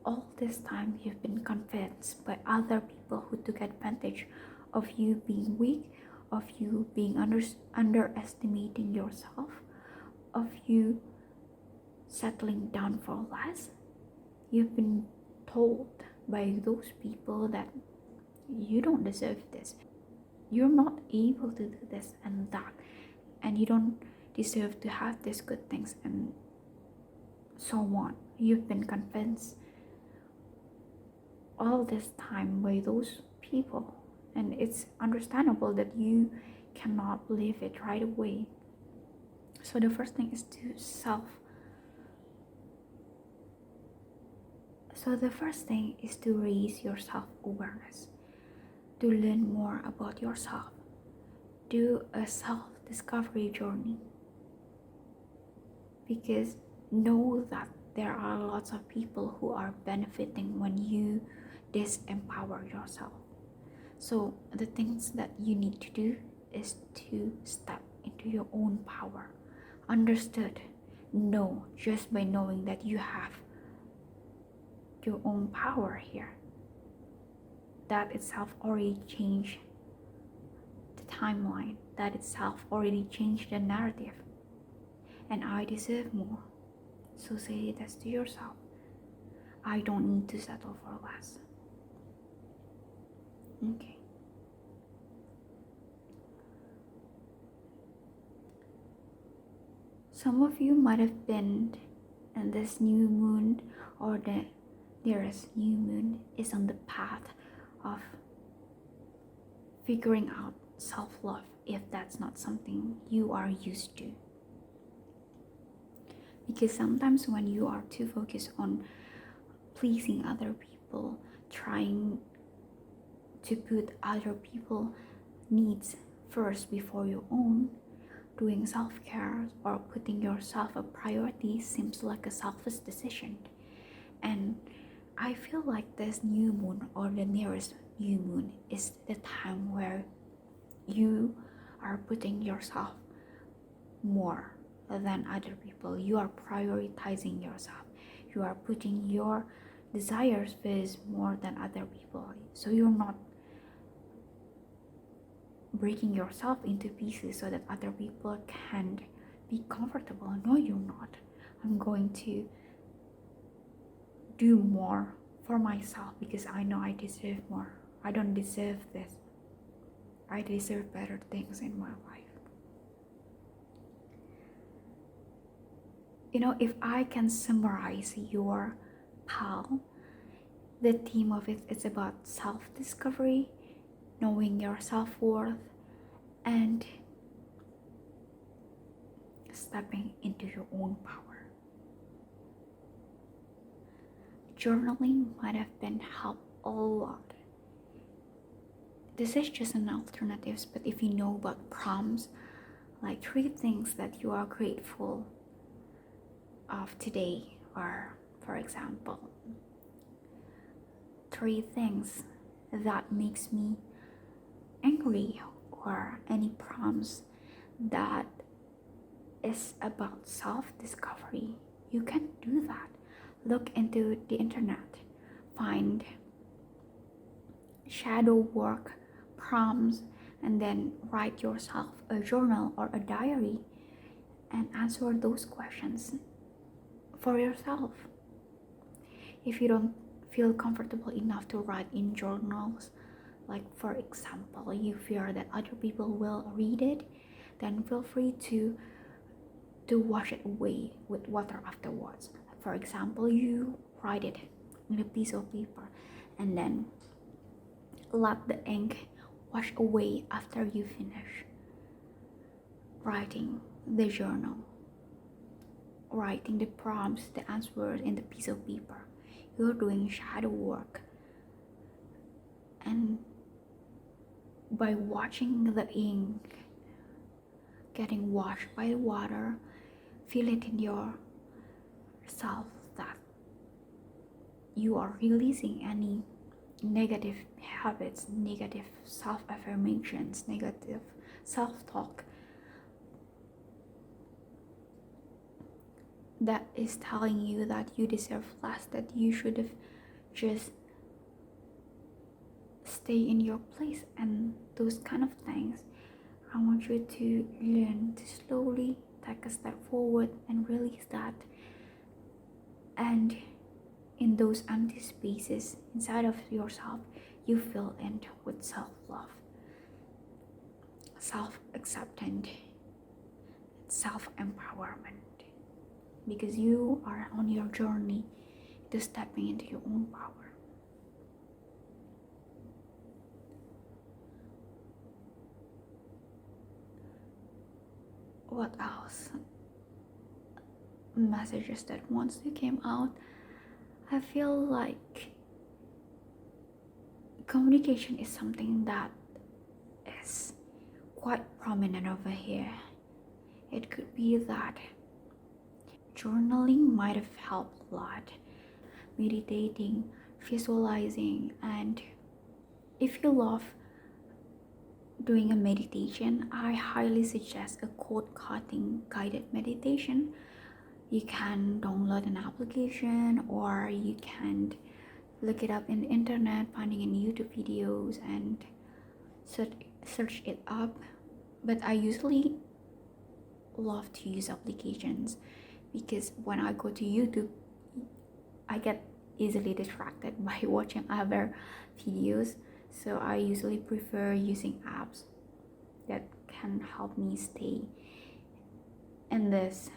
all this time you've been convinced by other people who took advantage of you being weak, of you being underestimating yourself, of you settling down for less. You've been told by those people that you don't deserve this, you're not able to do this and that, and you don't deserve to have these good things, and so on. You've been convinced all this time by those people, and it's understandable that you cannot believe it right away. So the first thing is to raise your self-awareness, to learn more about yourself, do a self-discovery journey, because know that there are lots of people who are benefiting when you disempower yourself. So the things that you need to do is to step into your own power. Understood? No, just by knowing that you have your own power here, that itself already changed the timeline, that itself already changed the narrative. And I deserve more. So say this to yourself. I don't need to settle for less. Okay. Some of you might have been in this new moon, or the nearest new moon is on the path of figuring out self-love, if that's not something you are used to. Because sometimes when you are too focused on pleasing other people, trying to put other people's needs first before your own, doing self-care or putting yourself a priority seems like a selfish decision. And I feel like this new moon, or the nearest new moon, is the time where you are putting yourself more than other people. You are prioritizing yourself. You are putting your desires first more than other people. So you're not breaking yourself into pieces so that other people can be comfortable. No, you're not. I'm going to do more for myself because I know I deserve more. I don't deserve this. I deserve better things in my life. You know, if I can summarize your PAL, the theme of it is about self-discovery, knowing your self-worth, and stepping into your own power. Journaling might have been help a lot. This is just an alternative, but if you know about prompts, like 3 things that you are grateful of today, or for example, 3 things that makes me angry, or any prompts that is about self-discovery, you can do that. Look into the internet, find shadow work prompts, and then write yourself a journal or a diary and answer those questions for yourself. If you don't feel comfortable enough to write in journals, like for example, you fear that other people will read it, then feel free to wash it away with water afterwards. For example, you write it in a piece of paper and then let the ink wash away after you finish writing the journal, writing the prompts, the answers in the piece of paper. You're doing shadow work, and by watching the ink getting washed by the water, feel it in yourself that you are releasing any negative habits, negative self-affirmations, negative self-talk that is telling you that you deserve less, that you should have just stay in your place, and those kind of things. I want you to learn to slowly take a step forward and release that, and in those empty spaces inside of yourself, you fill in with self-love, self-acceptance, self-empowerment, because you are on your journey to stepping into your own power. What else? Messages that once they came out, I feel like communication is something that is quite prominent over here. It could be that journaling might have helped a lot, meditating, visualizing, and if you love doing a meditation, I highly suggest a code cutting guided meditation. You can download an application or you can look it up in the internet, finding in YouTube videos and search it up. But I usually love to use applications because when I go to YouTube, I get easily distracted by watching other videos. So I usually prefer using apps that can help me stay in this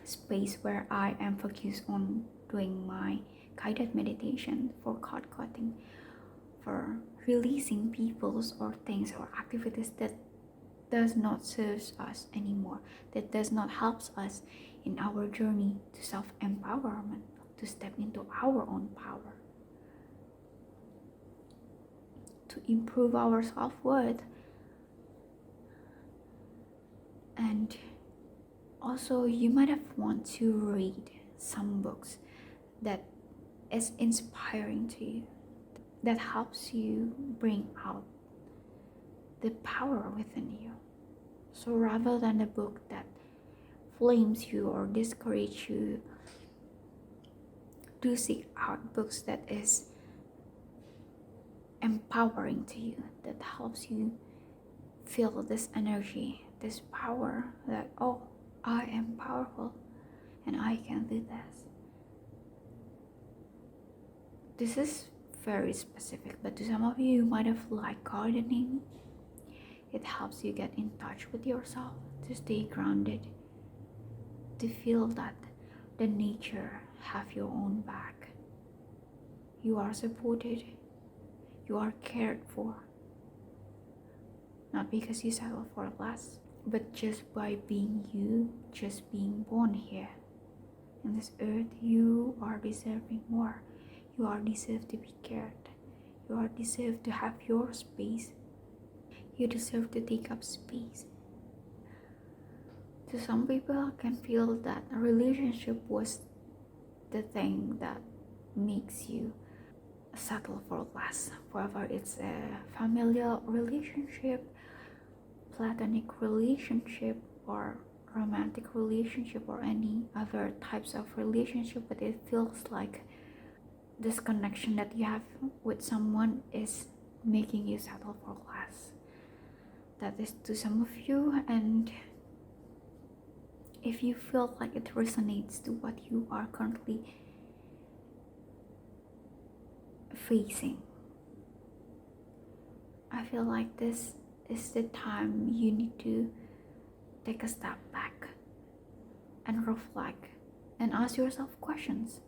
space where I am focused on doing my guided meditation, for card cutting, for releasing people's or things or activities that does not serve us anymore, that does not help us in our journey to self-empowerment, to step into our own power, to improve our self-worth. And also you might have want to read some books that is inspiring to you, that helps you bring out the power within you. So rather than a book that flames you or discourage you, do seek out books that is empowering to you, that helps you feel this energy, this power, that oh, I am powerful and I can do this. This is very specific, but to some of you, you might have liked gardening. It helps you get in touch with yourself, to stay grounded, to feel that the nature have your own back. You are supported, you are cared for, not because you settle for less, but just by being you, just being born here in this earth. You are deserving more. You are deserved to be cared. You are deserved to have your space. You deserve to take up space. To some people, I can feel that a relationship was the thing that makes you settle for less, whether it's a familial relationship, platonic relationship, or romantic relationship, or any other types of relationship. But it feels like this connection that you have with someone is making you settle for less. That is to some of you, and if you feel like it resonates to what you are currently facing, I feel like this is the time you need to take a step back and reflect and ask yourself questions.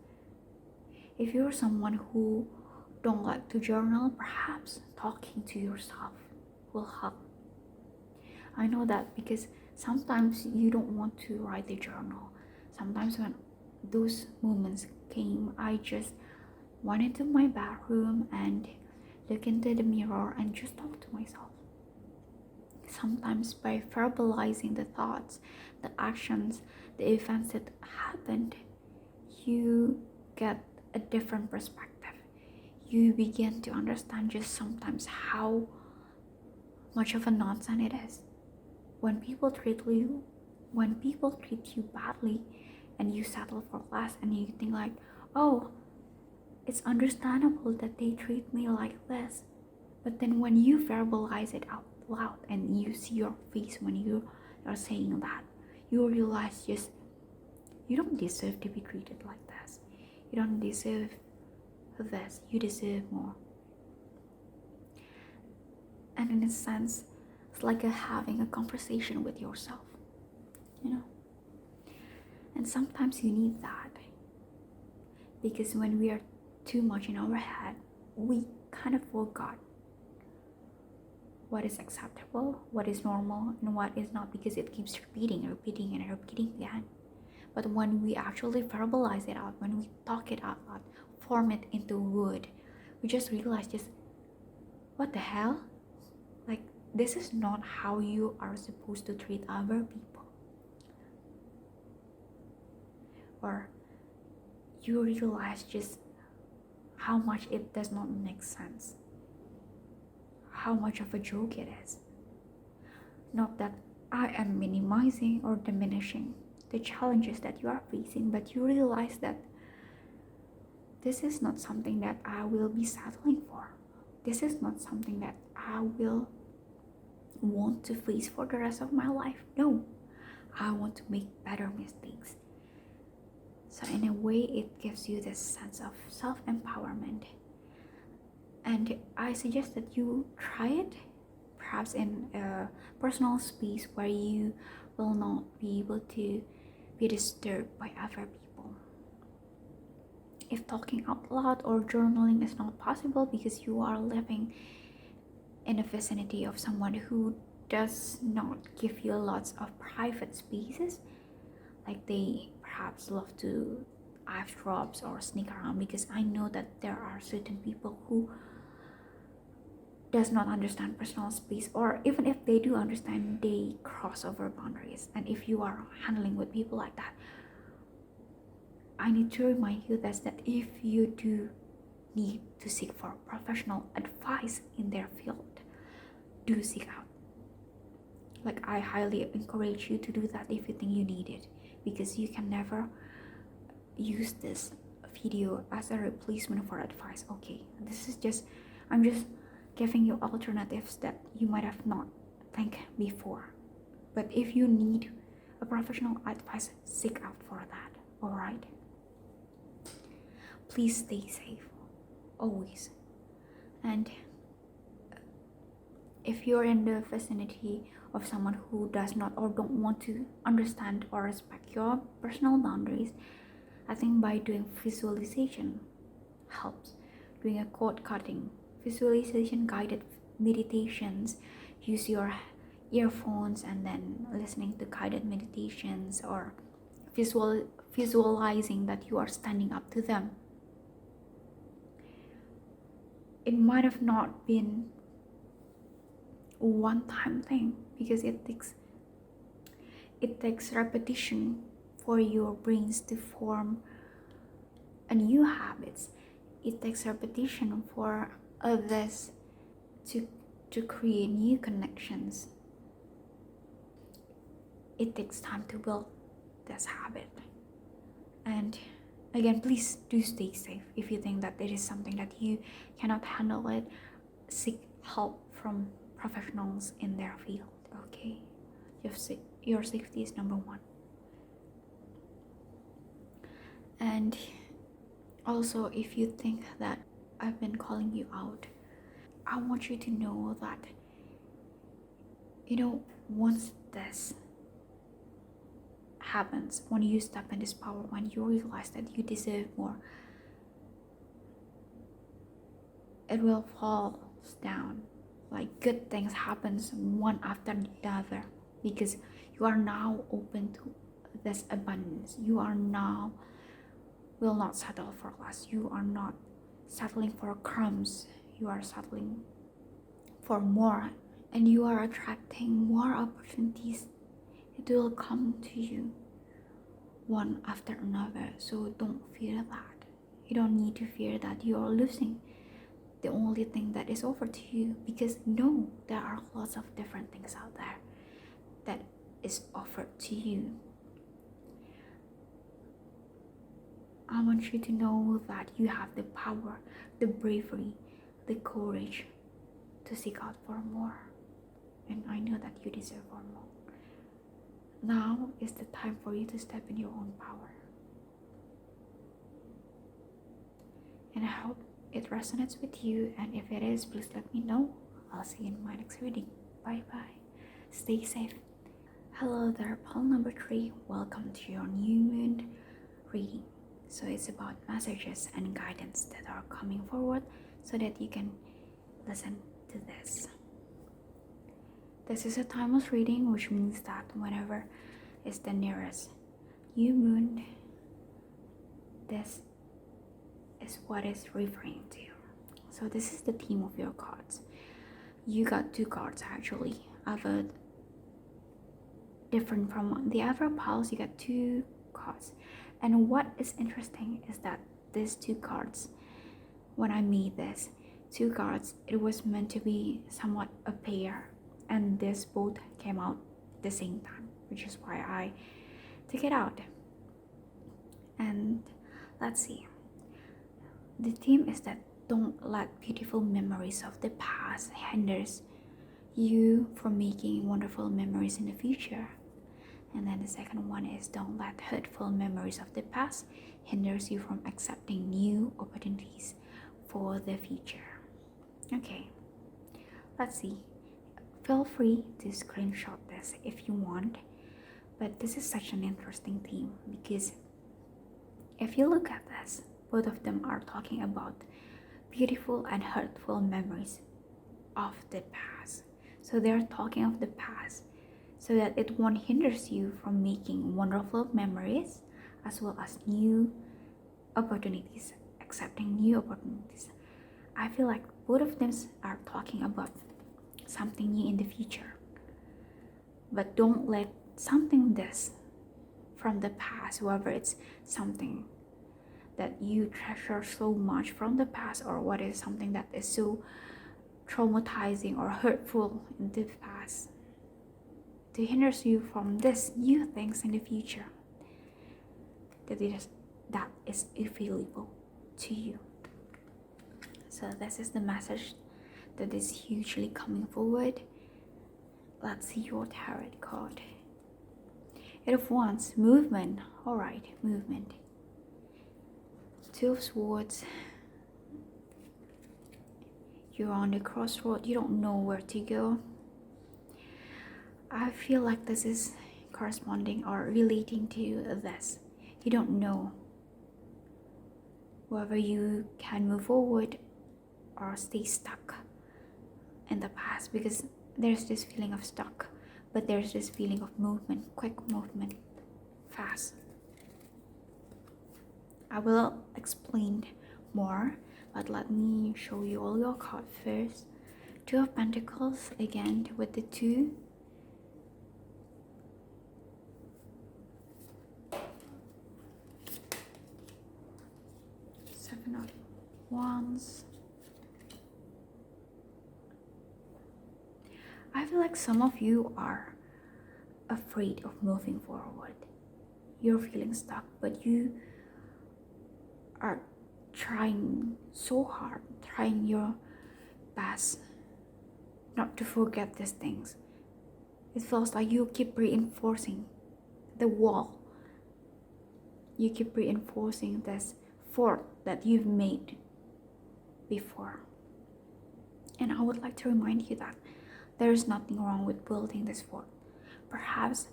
If you're someone who don't like to journal, perhaps talking to yourself will help. I know that because sometimes you don't want to write a journal. Sometimes when those moments came, I just went into my bathroom and look into the mirror and just talk to myself. Sometimes by verbalizing the thoughts, the actions, the events that happened, you get a different perspective. You begin to understand just sometimes how much of a nonsense it is. When people treat you badly and you settle for less and you think like, oh, it's understandable that they treat me like this. But then when you verbalize it out loud and you see your face when you are saying that, you realize just you don't deserve to be treated like this. You don't deserve this. You deserve more. And in a sense, it's like having a conversation with yourself, you know. And sometimes you need that, because when we are too much in our head, we kind of forgot what is acceptable, what is normal, and what is not, because it keeps repeating again. But when we actually verbalize it out, when we talk it out loud, form it into word, we just realize, just what the hell? Like, this is not how you are supposed to treat other people. Or you realize just how much it does not make sense, how much of a joke it is. Not that I am minimizing or diminishing the challenges that you are facing, but you realize that this is not something that I will be settling for. This is not something that I will want to face for the rest of my life. No, I want to make better mistakes. So in a way, it gives you this sense of self-empowerment. And I suggest that you try it, perhaps in a personal space where you will not be able to be disturbed by other people. If talking out loud or journaling is not possible because you are living in the vicinity of someone who does not give you lots of private spaces, like they perhaps love to eavesdrop or sneak around, because I know that there are certain people who does not understand personal space, or even if they do understand, they cross over boundaries. And if you are handling with people like that, I need to remind you that if you do need to seek for professional advice in their field, do seek out. Like, I highly encourage you to do that if you think you need it, because you can never use this video as a replacement for advice. Okay, I'm just giving you alternatives that you might have not think before. But if you need a professional advice, seek out for that. All right, please stay safe always. And if you're in the vicinity of someone who does not or don't want to understand or respect your personal boundaries, I think by doing visualization helps. Doing a cord cutting, visualization guided meditations, use your earphones and then listening to guided meditations, or visualizing that you are standing up to them. It might have not been a one-time thing, because it takes repetition for your brains to form a new habits. It takes repetition for others to create new connections. It takes time to build this habit. And again, please do stay safe. If you think that it is something that you cannot handle it, seek help from professionals in their field. Okay, your safety is number one. And also, if you think that I've been calling you out, I want you to know that, once this happens, when you step in this power, when you realize that you deserve more, it will fall down. Like, good things happens one after the other, because you are now open to this abundance. You are now will not settle for less. You are not settling for crumbs. You are settling for more, and you are attracting more opportunities. It will come to you one after another. So don't fear that. You don't need to fear that you are losing the only thing that is offered to you, because no, there are lots of different things out there that is offered to you. I want you to know that you have the power, the bravery, the courage to seek out for more. And I know that you deserve for more. Now, Now is the time for you to step in your own power. And I hope it resonates with you, and if it is, please let me know. I'll see you in my next reading. Bye bye. Stay safe. Hello there, Paul number 3. Welcome to your new moon reading. So it's about messages and guidance that are coming forward so that you can listen to this. This is a timeless reading, which means that whenever is the nearest new moon, this is what it's referring to. So this is the theme of your cards. You got 2 cards actually. Different from the other piles, you got 2 cards. And what is interesting is that these 2 cards, when I made this 2 cards, it was meant to be somewhat a pair, and this both came out the same time, which is why I took it out. And let's see. The theme is that don't let beautiful memories of the past hinders you from making wonderful memories in the future. And then the second one is don't let hurtful memories of the past hinders you from accepting new opportunities for the future. Okay, let's see. Feel free to screenshot this if you want, but this is such an interesting theme because if you look at this, both of them are talking about beautiful and hurtful memories of the past. So they're talking of the past so that it won't hinders you from making wonderful memories as well as new opportunities, accepting new opportunities. I feel like both of them are talking about something new in the future. But don't let something this from the past, whether it's something that you treasure so much from the past or what is something that is so traumatizing or hurtful in the past, to hinders you from this new things in the future that is available to you. So this is the message that is hugely coming forward. Let's see your tarot card. 8 of Wands, movement. All right, movement. 2 of Swords. You're on the crossroad. You don't know where to go. I feel like this is corresponding or relating to this. You don't know whether you can move forward or stay stuck in the past, because there's this feeling of stuck, but there's this feeling of movement, quick movement, fast. I will explain more, but let me show you all your cards first. 2 of Pentacles, again with the 2. Seven of Wands. I feel like some of you are afraid of moving forward. You're feeling stuck, but you are trying so hard, trying your best not to forget these things. It feels like you keep reinforcing the wall. You keep reinforcing this fort that you've made before. And I would like to remind you that there is nothing wrong with building this fort. Perhaps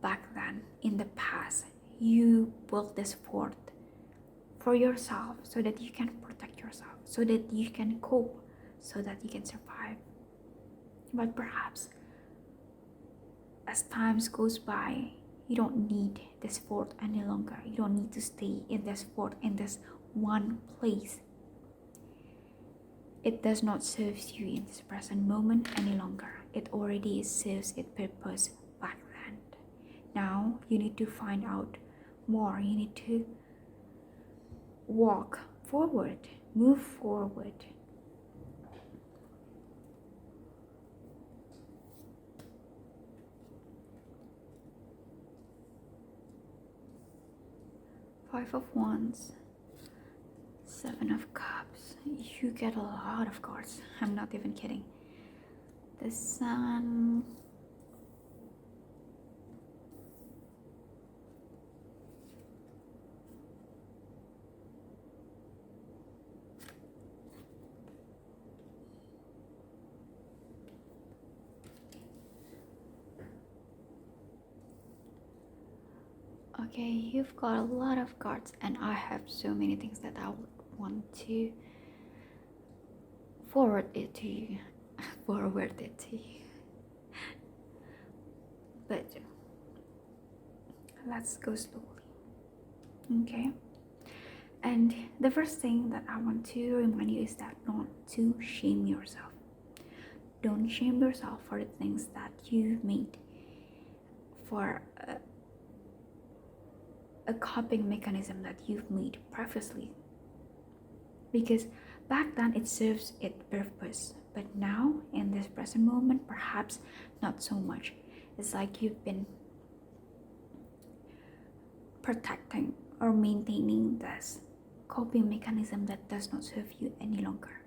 back then, in the past, you built this fort for yourself so that you can protect yourself, so that you can cope, so that you can survive. But perhaps as times goes by, you don't need this fort any longer. You don't need to stay in this fort, in this one place. It does not serve you in this present moment any longer. It already serves its purpose back then. Now you need to find out more. You need to walk forward, move forward. Five of Wands, 7 of Cups. You get a lot of cards. I'm not even kidding. The Sun. Okay, you've got a lot of cards, and I have so many things that I would want to forward it to you. Forward it to you. But let's go slowly. Okay? And the first thing that I want to remind you is that not to shame yourself. Don't shame yourself for the things that you've made, for a coping mechanism that you've made previously. Because back then it serves its purpose, but now in this present moment, perhaps not so much. It's like you've been protecting or maintaining this coping mechanism that does not serve you any longer.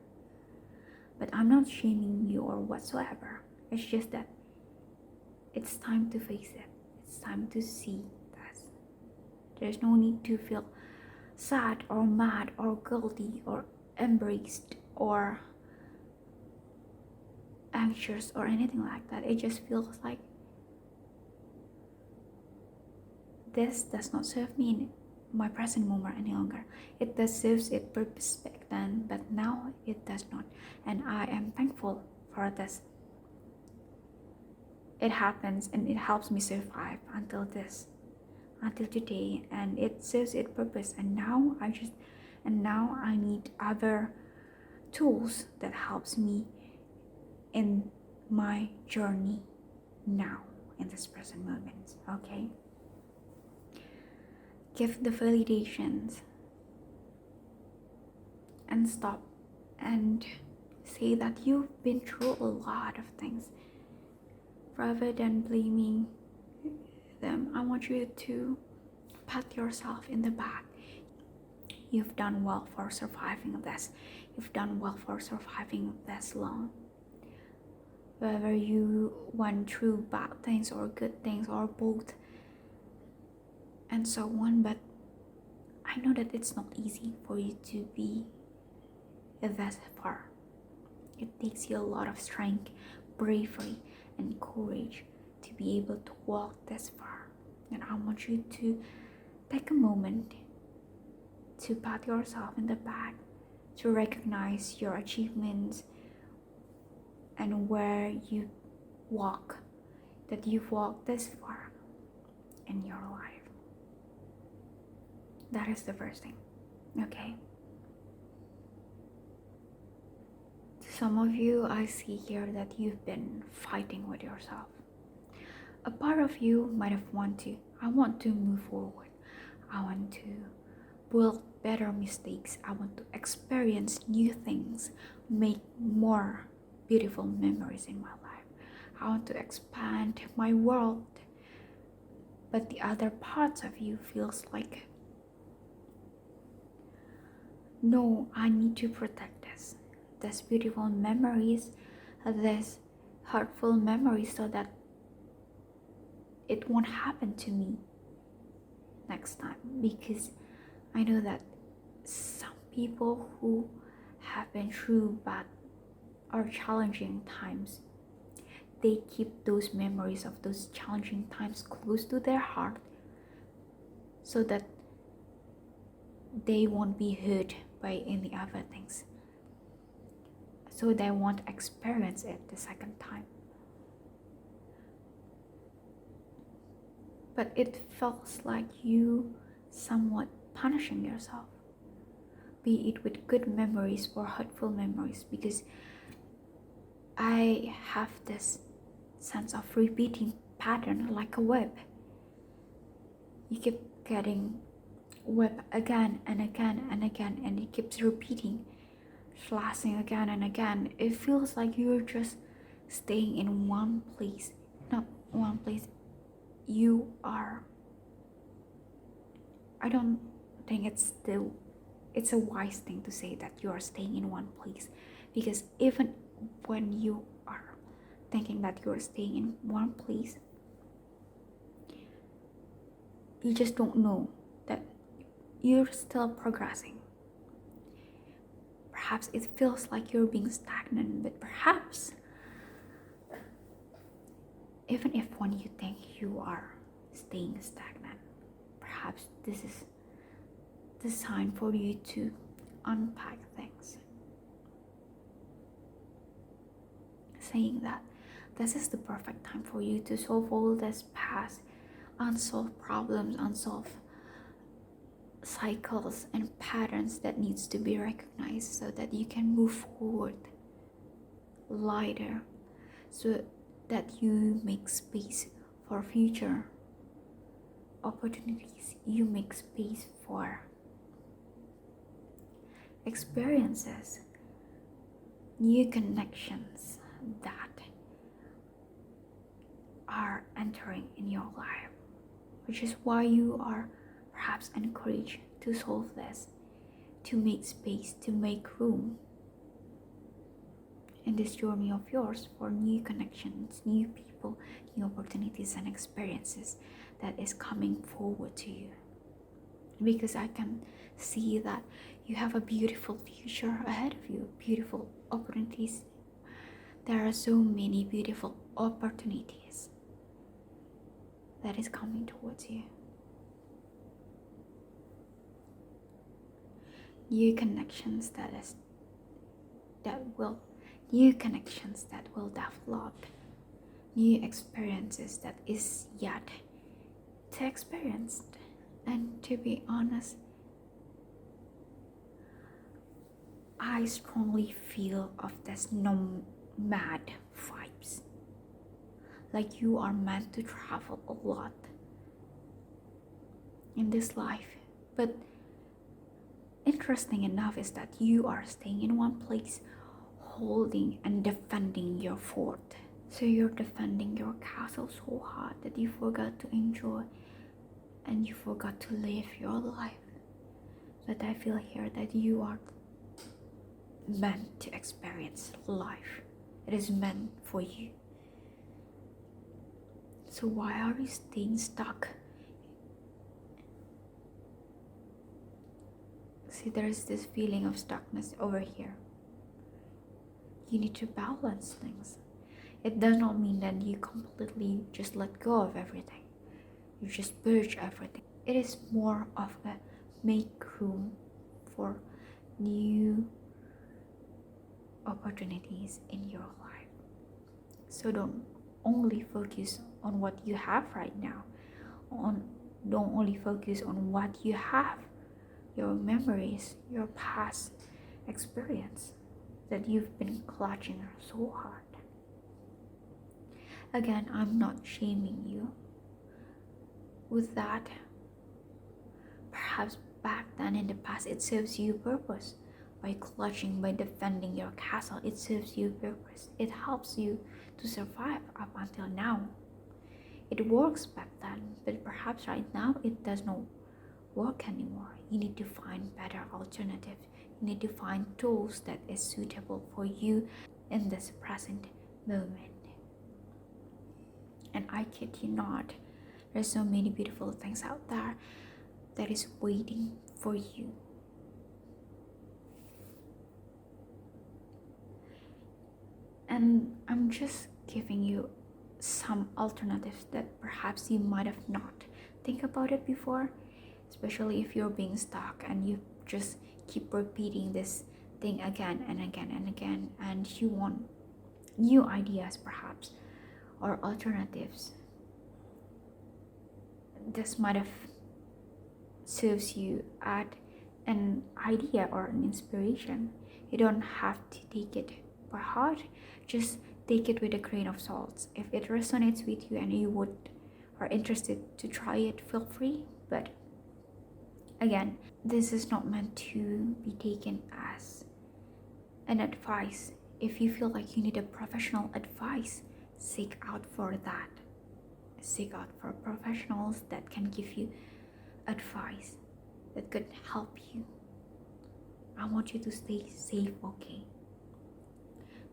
But I'm not shaming you or whatsoever. It's just that it's time to face it. It's time to see this. There's no need to feel sad or mad or guilty or embraced or anxious or anything like that. It just feels like this does not serve me in my present moment any longer. It does serve its purpose back then, but now it does not. And I am thankful for this. It happens and it helps me survive until today, and it serves its purpose. And now I need other tools that helps me in my journey now in this present moment. Okay? Give the validations and stop and say that you've been through a lot of things. Rather than blaming them, I want you to pat yourself in the back. You've done well for surviving this. You've done well for surviving this long. Whether you went through bad things or good things or both and so on, but I know that it's not easy for you to be this far. It takes you a lot of strength, bravery, and courage to be able to walk this far. And I want you to take a moment to pat yourself in the back, to recognize your achievements and where you walk, that you've walked this far in your life. That is the first thing, okay? Some of you, I see here that you've been fighting with yourself. A part of you might have I want to move forward. I want to build better mistakes. I want to experience new things, make more beautiful memories in my life. I want to expand my world. But the other parts of you feels like, no, I need to protect this beautiful memories, this hurtful memories, so that it won't happen to me next time. Because I know that some people who have been through bad or challenging times, they keep those memories of those challenging times close to their heart so that they won't be hurt by any other things, so they won't experience it the second time. But it feels like you somewhat punishing yourself, be it with good memories or hurtful memories, because I have this sense of repeating pattern like a web. You keep getting web again and again and again, and it keeps repeating, flashing again and again. It feels like you're just staying in one place, not one place. You are, I don't think it's a wise thing to say that you are staying in one place, because even when you are thinking that you are staying in one place, you just don't know that you're still progressing. Perhaps it feels like you're being stagnant, but perhaps even if when you think you are staying stagnant, perhaps this is the sign for you to unpack things. Saying that this is the perfect time for you to solve all this past unsolved problems, unsolved cycles and patterns that needs to be recognized, so that you can move forward lighter, so that you make space for future opportunities, you make space for experiences, new connections that are entering in your life, which is why you are perhaps encouraged to solve this, to make space, to make room in this journey of yours for new connections, new people, new opportunities and experiences that is coming forward to you. Because I can see that you have a beautiful future ahead of you, beautiful opportunities. There are so many beautiful opportunities that is coming towards you. New connections that will develop, new experiences that is yet to experience. And to be honest, I strongly feel of this nomad vibes. Like you are meant to travel a lot in this life. But interesting enough is that you are staying in one place, holding and defending your fort. So you're defending your castle so hard that you forgot to enjoy and you forgot to live your life. But I feel here that you are meant to experience life. It is meant for you. So why are you staying stuck? See, there is this feeling of stuckness over here. You need to balance things. It does not mean that you completely just let go of everything. You just purge everything. It is more of a make room for new opportunities in your life. So don't only focus on what you have right now. Don't only focus on what you have, your memories, your past experience that you've been clutching so hard. Again, I'm not shaming you with that. Perhaps back then in the past it serves you purpose. By clutching, by defending your castle, it serves you purpose. It helps you to survive up until now. It works back then, but perhaps right now it does not work anymore. You need to find better alternatives. You need to find tools that is suitable for you in this present moment. And I kid you not, there's so many beautiful things out there that is waiting for you. And I'm just giving you some alternatives that perhaps you might have not think about it before, especially if you're being stuck and you just keep repeating this thing again and again and again, and you want new ideas perhaps or alternatives. This might have serves you at an idea or an inspiration. You don't have to take it by heart, just take it with a grain of salt. If it resonates with you and you are interested to try it, feel free. But again, this is not meant to be taken as an advice. If you feel like you need a professional advice, seek out for that. Seek out for professionals that can give you advice that could help you. I want you to stay safe, okay?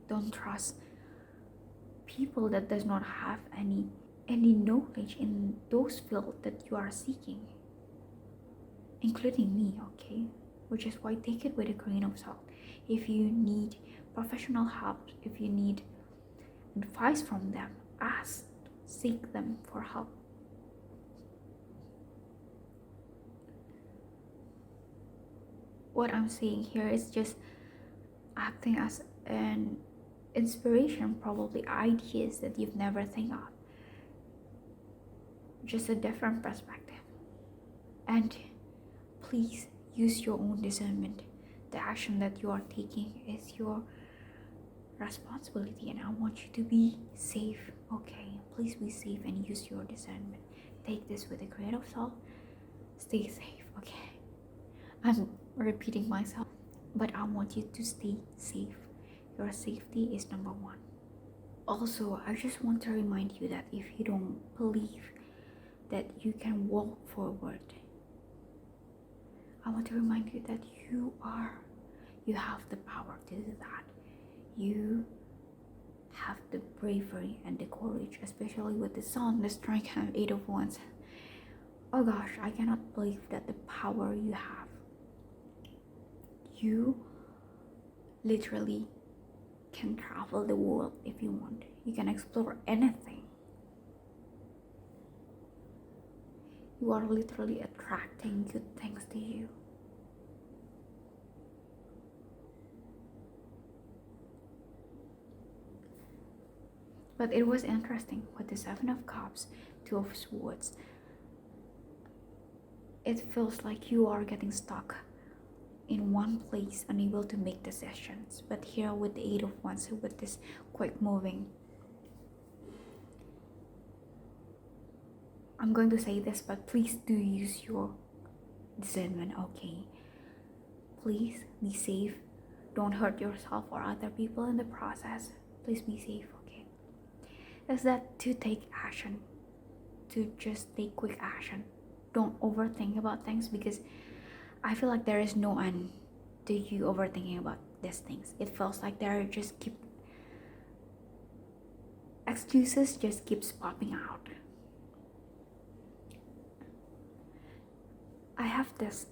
Don't trust people that does not have any knowledge in those fields that you are seeking, including me, okay? Which is why take it with a grain of salt. If you need professional help, if you need advice from them, ask, seek them for help. what I'm saying here is just acting as an inspiration, probably ideas that you've never think of, just a different perspective. And please use your own discernment. The action that you are taking is your responsibility, and I want you to be safe. Okay, please be safe and use your discernment. Take this with a grain of salt. Stay safe. Okay, I'm repeating myself, but I want you to stay safe. Your safety is number one. Also, I just want to remind you that if you don't believe that you can walk forward, I want to remind you that you have the power to do that. You have the bravery and the courage, especially with the Sun, the Strength, and Eight of Wands. Oh gosh, I cannot believe that the power you have. You literally can travel the world if you want. You can explore anything. You are literally attracting good things to you. But it was interesting with the Seven of Cups, Two of Swords. It feels like you are getting stuck in one place, unable to make decisions. But here with the Eight of Wands, with this quick moving, I'm going to say this, but please do use your discernment, okay? Please be safe. Don't hurt yourself or other people in the process. Please be safe, okay? Is that to take action, to just take quick action. Don't overthink about things, because I feel like there is no end to you overthinking about these things. It feels like there just keep excuses just keeps popping out. I have this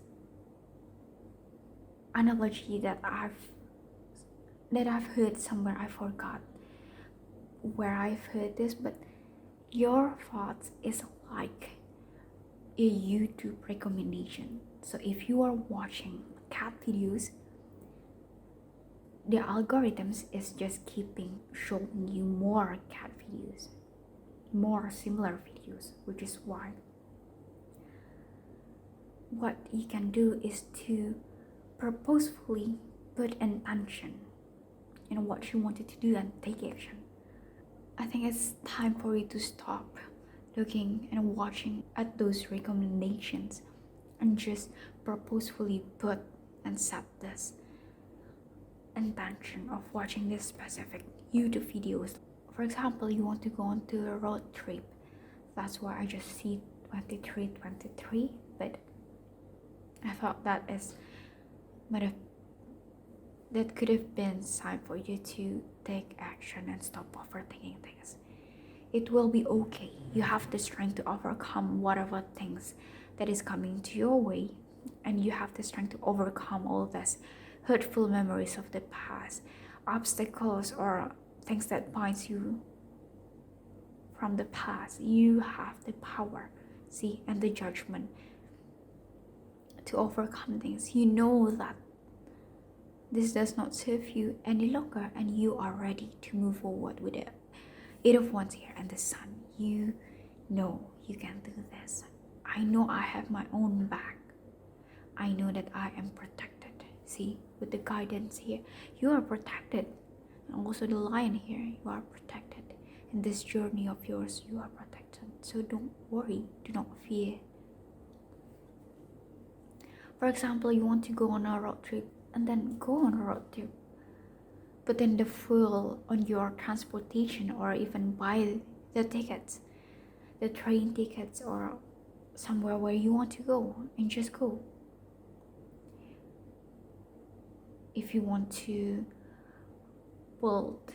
analogy that I've heard somewhere. I forgot where I've heard this, but your thoughts is like a YouTube recommendation. So if you are watching cat videos, the algorithms is just keeping showing you more cat videos, more similar videos, which is why what you can do is to purposefully put intention in what you wanted to do and take action. I think it's time for you to stop looking and watching at those recommendations and just purposefully put and set this intention of watching this specific YouTube videos. For example, you want to go on to a road trip. That's why I just see 23, but I thought that could have been time for you to take action and stop overthinking things. It will be okay. You have the strength to overcome whatever things that is coming to your way, and you have the strength to overcome all this hurtful memories of the past, obstacles or things that binds you from the past. You have the power, see, and the judgment to overcome things. You know that this does not serve you any longer, and you are ready to move forward with it. Eight of Wands here and the Sun. You know you can do this. I know I have my own back. I know that I am protected. See, with the guidance here, you are protected. And also the Lion here, you are protected. In this journey of yours, you are protected. So don't worry, do not fear. For example, you want to go on a road trip, and then go on a road trip, but then the fuel on your transportation, or even buy the tickets, the train tickets, or somewhere where you want to go, and just go. If you want to build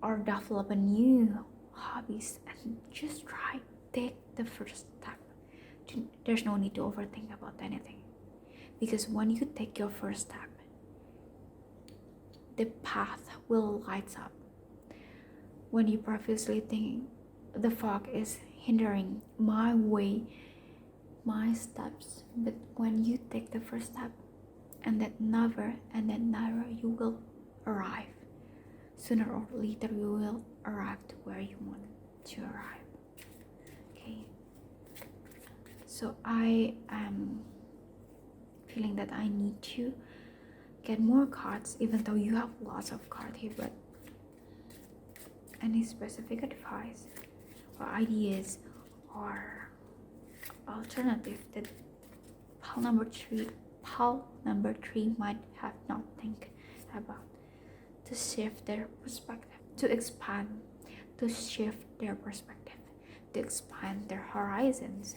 or develop a new hobbies, and just try, take the first step. There's no need to overthink about anything, because when you take your first step, the path will light up. When you previously think the fog is hindering my way, my steps, but when you take the first step, and then never you will arrive. Sooner or later you will arrive to where you want to arrive. Okay, so I am feeling that I need to get more cards, even though you have lots of cards here. But any specific advice or ideas or alternative that pal number three might have not think about, to shift their perspective, to expand, to shift their perspective, to expand their horizons.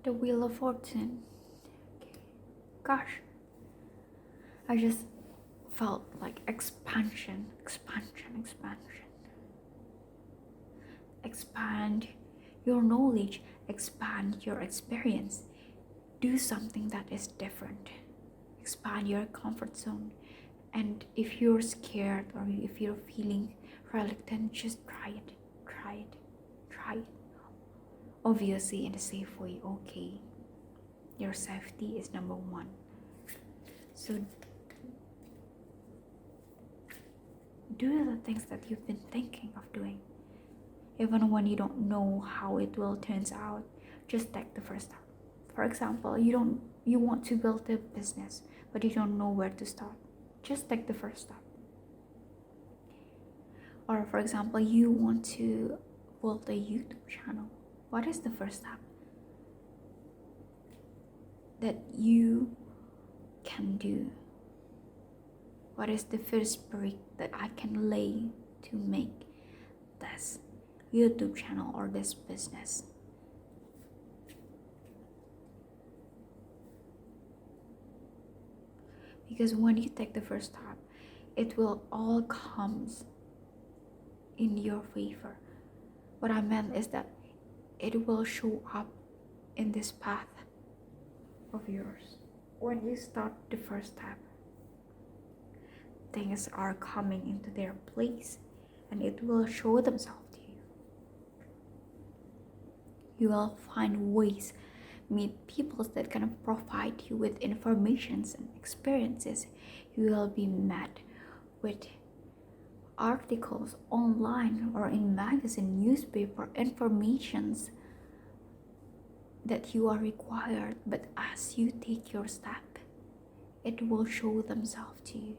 The Wheel of Fortune. Okay. Gosh, I just felt like expansion. Expand your knowledge, expand your experience, do something that is different, expand your comfort zone. And if you're scared or if you're feeling reluctant, just try it. Obviously in a safe way, okay? Your safety is number one. So do the things that you've been thinking of doing. Even when you don't know how it will turn out, just take the first step. For example, you want to build a business, but you don't know where to start. Just take the first step. Or for example, you want to build a YouTube channel. What is the first step that you can do? What is the first brick that I can lay to make this YouTube channel or this business? Because when you take the first step, it will all comes in your favor. What I meant is that it will show up in this path of yours. When you start the first step, things are coming into their place and it will show themselves to you. You will find ways, meet people that can provide you with informations and experiences. You will be met with articles online or in magazine, newspaper, informations that you are required. But as you take your step, it will show themselves to you.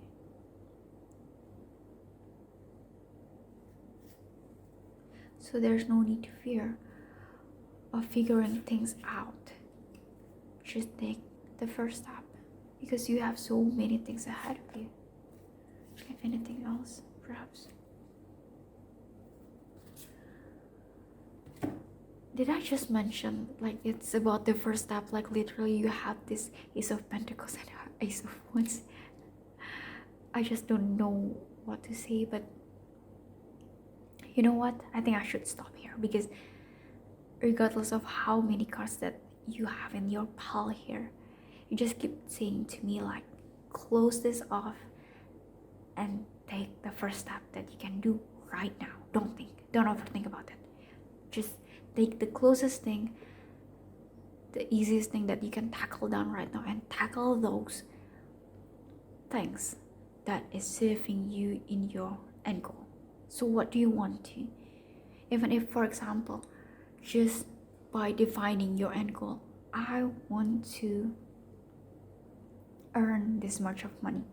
So there's no need to fear of figuring things out. Just take the first step, because you have so many things ahead of you. If anything else, perhaps. Did I just mention like it's about the first step? Like literally you have this Ace of Pentacles and Ace of Wands. I just don't know what to say, but you know what? I think I should stop here, because regardless of how many cards that you have in your pile here, you just keep saying to me like, close this off and take the first step that you can do right now. Don't overthink about it. Just take the closest thing, the easiest thing that you can tackle down right now, and tackle those things that is serving you in your end goal. So what do you want to? Even if, for example, just by defining your end goal, I want to earn this much of money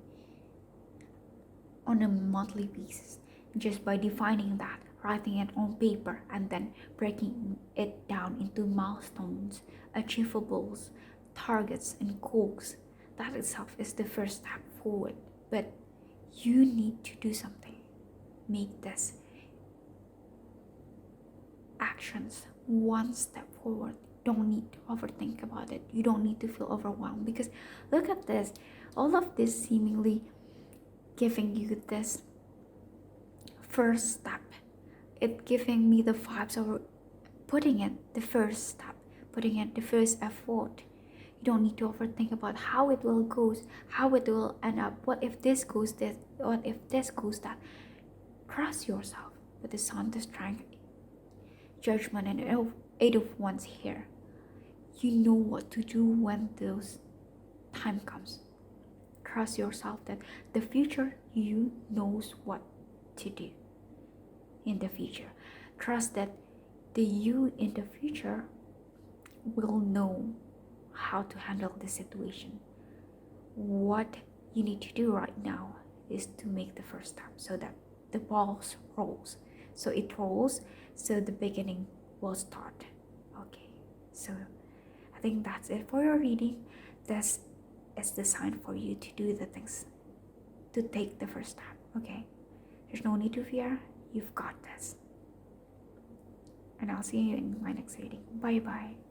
on a monthly basis. Just by defining that, writing it on paper, and then breaking it down into milestones, achievables, targets, and goals, that itself is the first step forward. But you need to do something. Make this actions one step forward. Don't need to overthink about it. You don't need to feel overwhelmed, because look at this, all of this seemingly giving you this first step. It giving me the vibes of putting it the first step, putting it the first effort. You don't need to overthink about how it will go, how it will end up. What if this goes this? What if this goes that? Trust yourself. But the sun is trying. Judgment and Eight of Wands here. You know what to do when those time comes. Trust yourself that the future you knows what to do in the future. Trust that the you in the future will know how to handle the situation. What you need to do right now is to make the first step so that the ball rolls. So it rolls, so the beginning will start. Okay, so I think that's it for your reading. This is the sign for you to do the things, to take the first step. Okay, there's no need to fear. You've got this. And I'll see you in my next reading. Bye bye.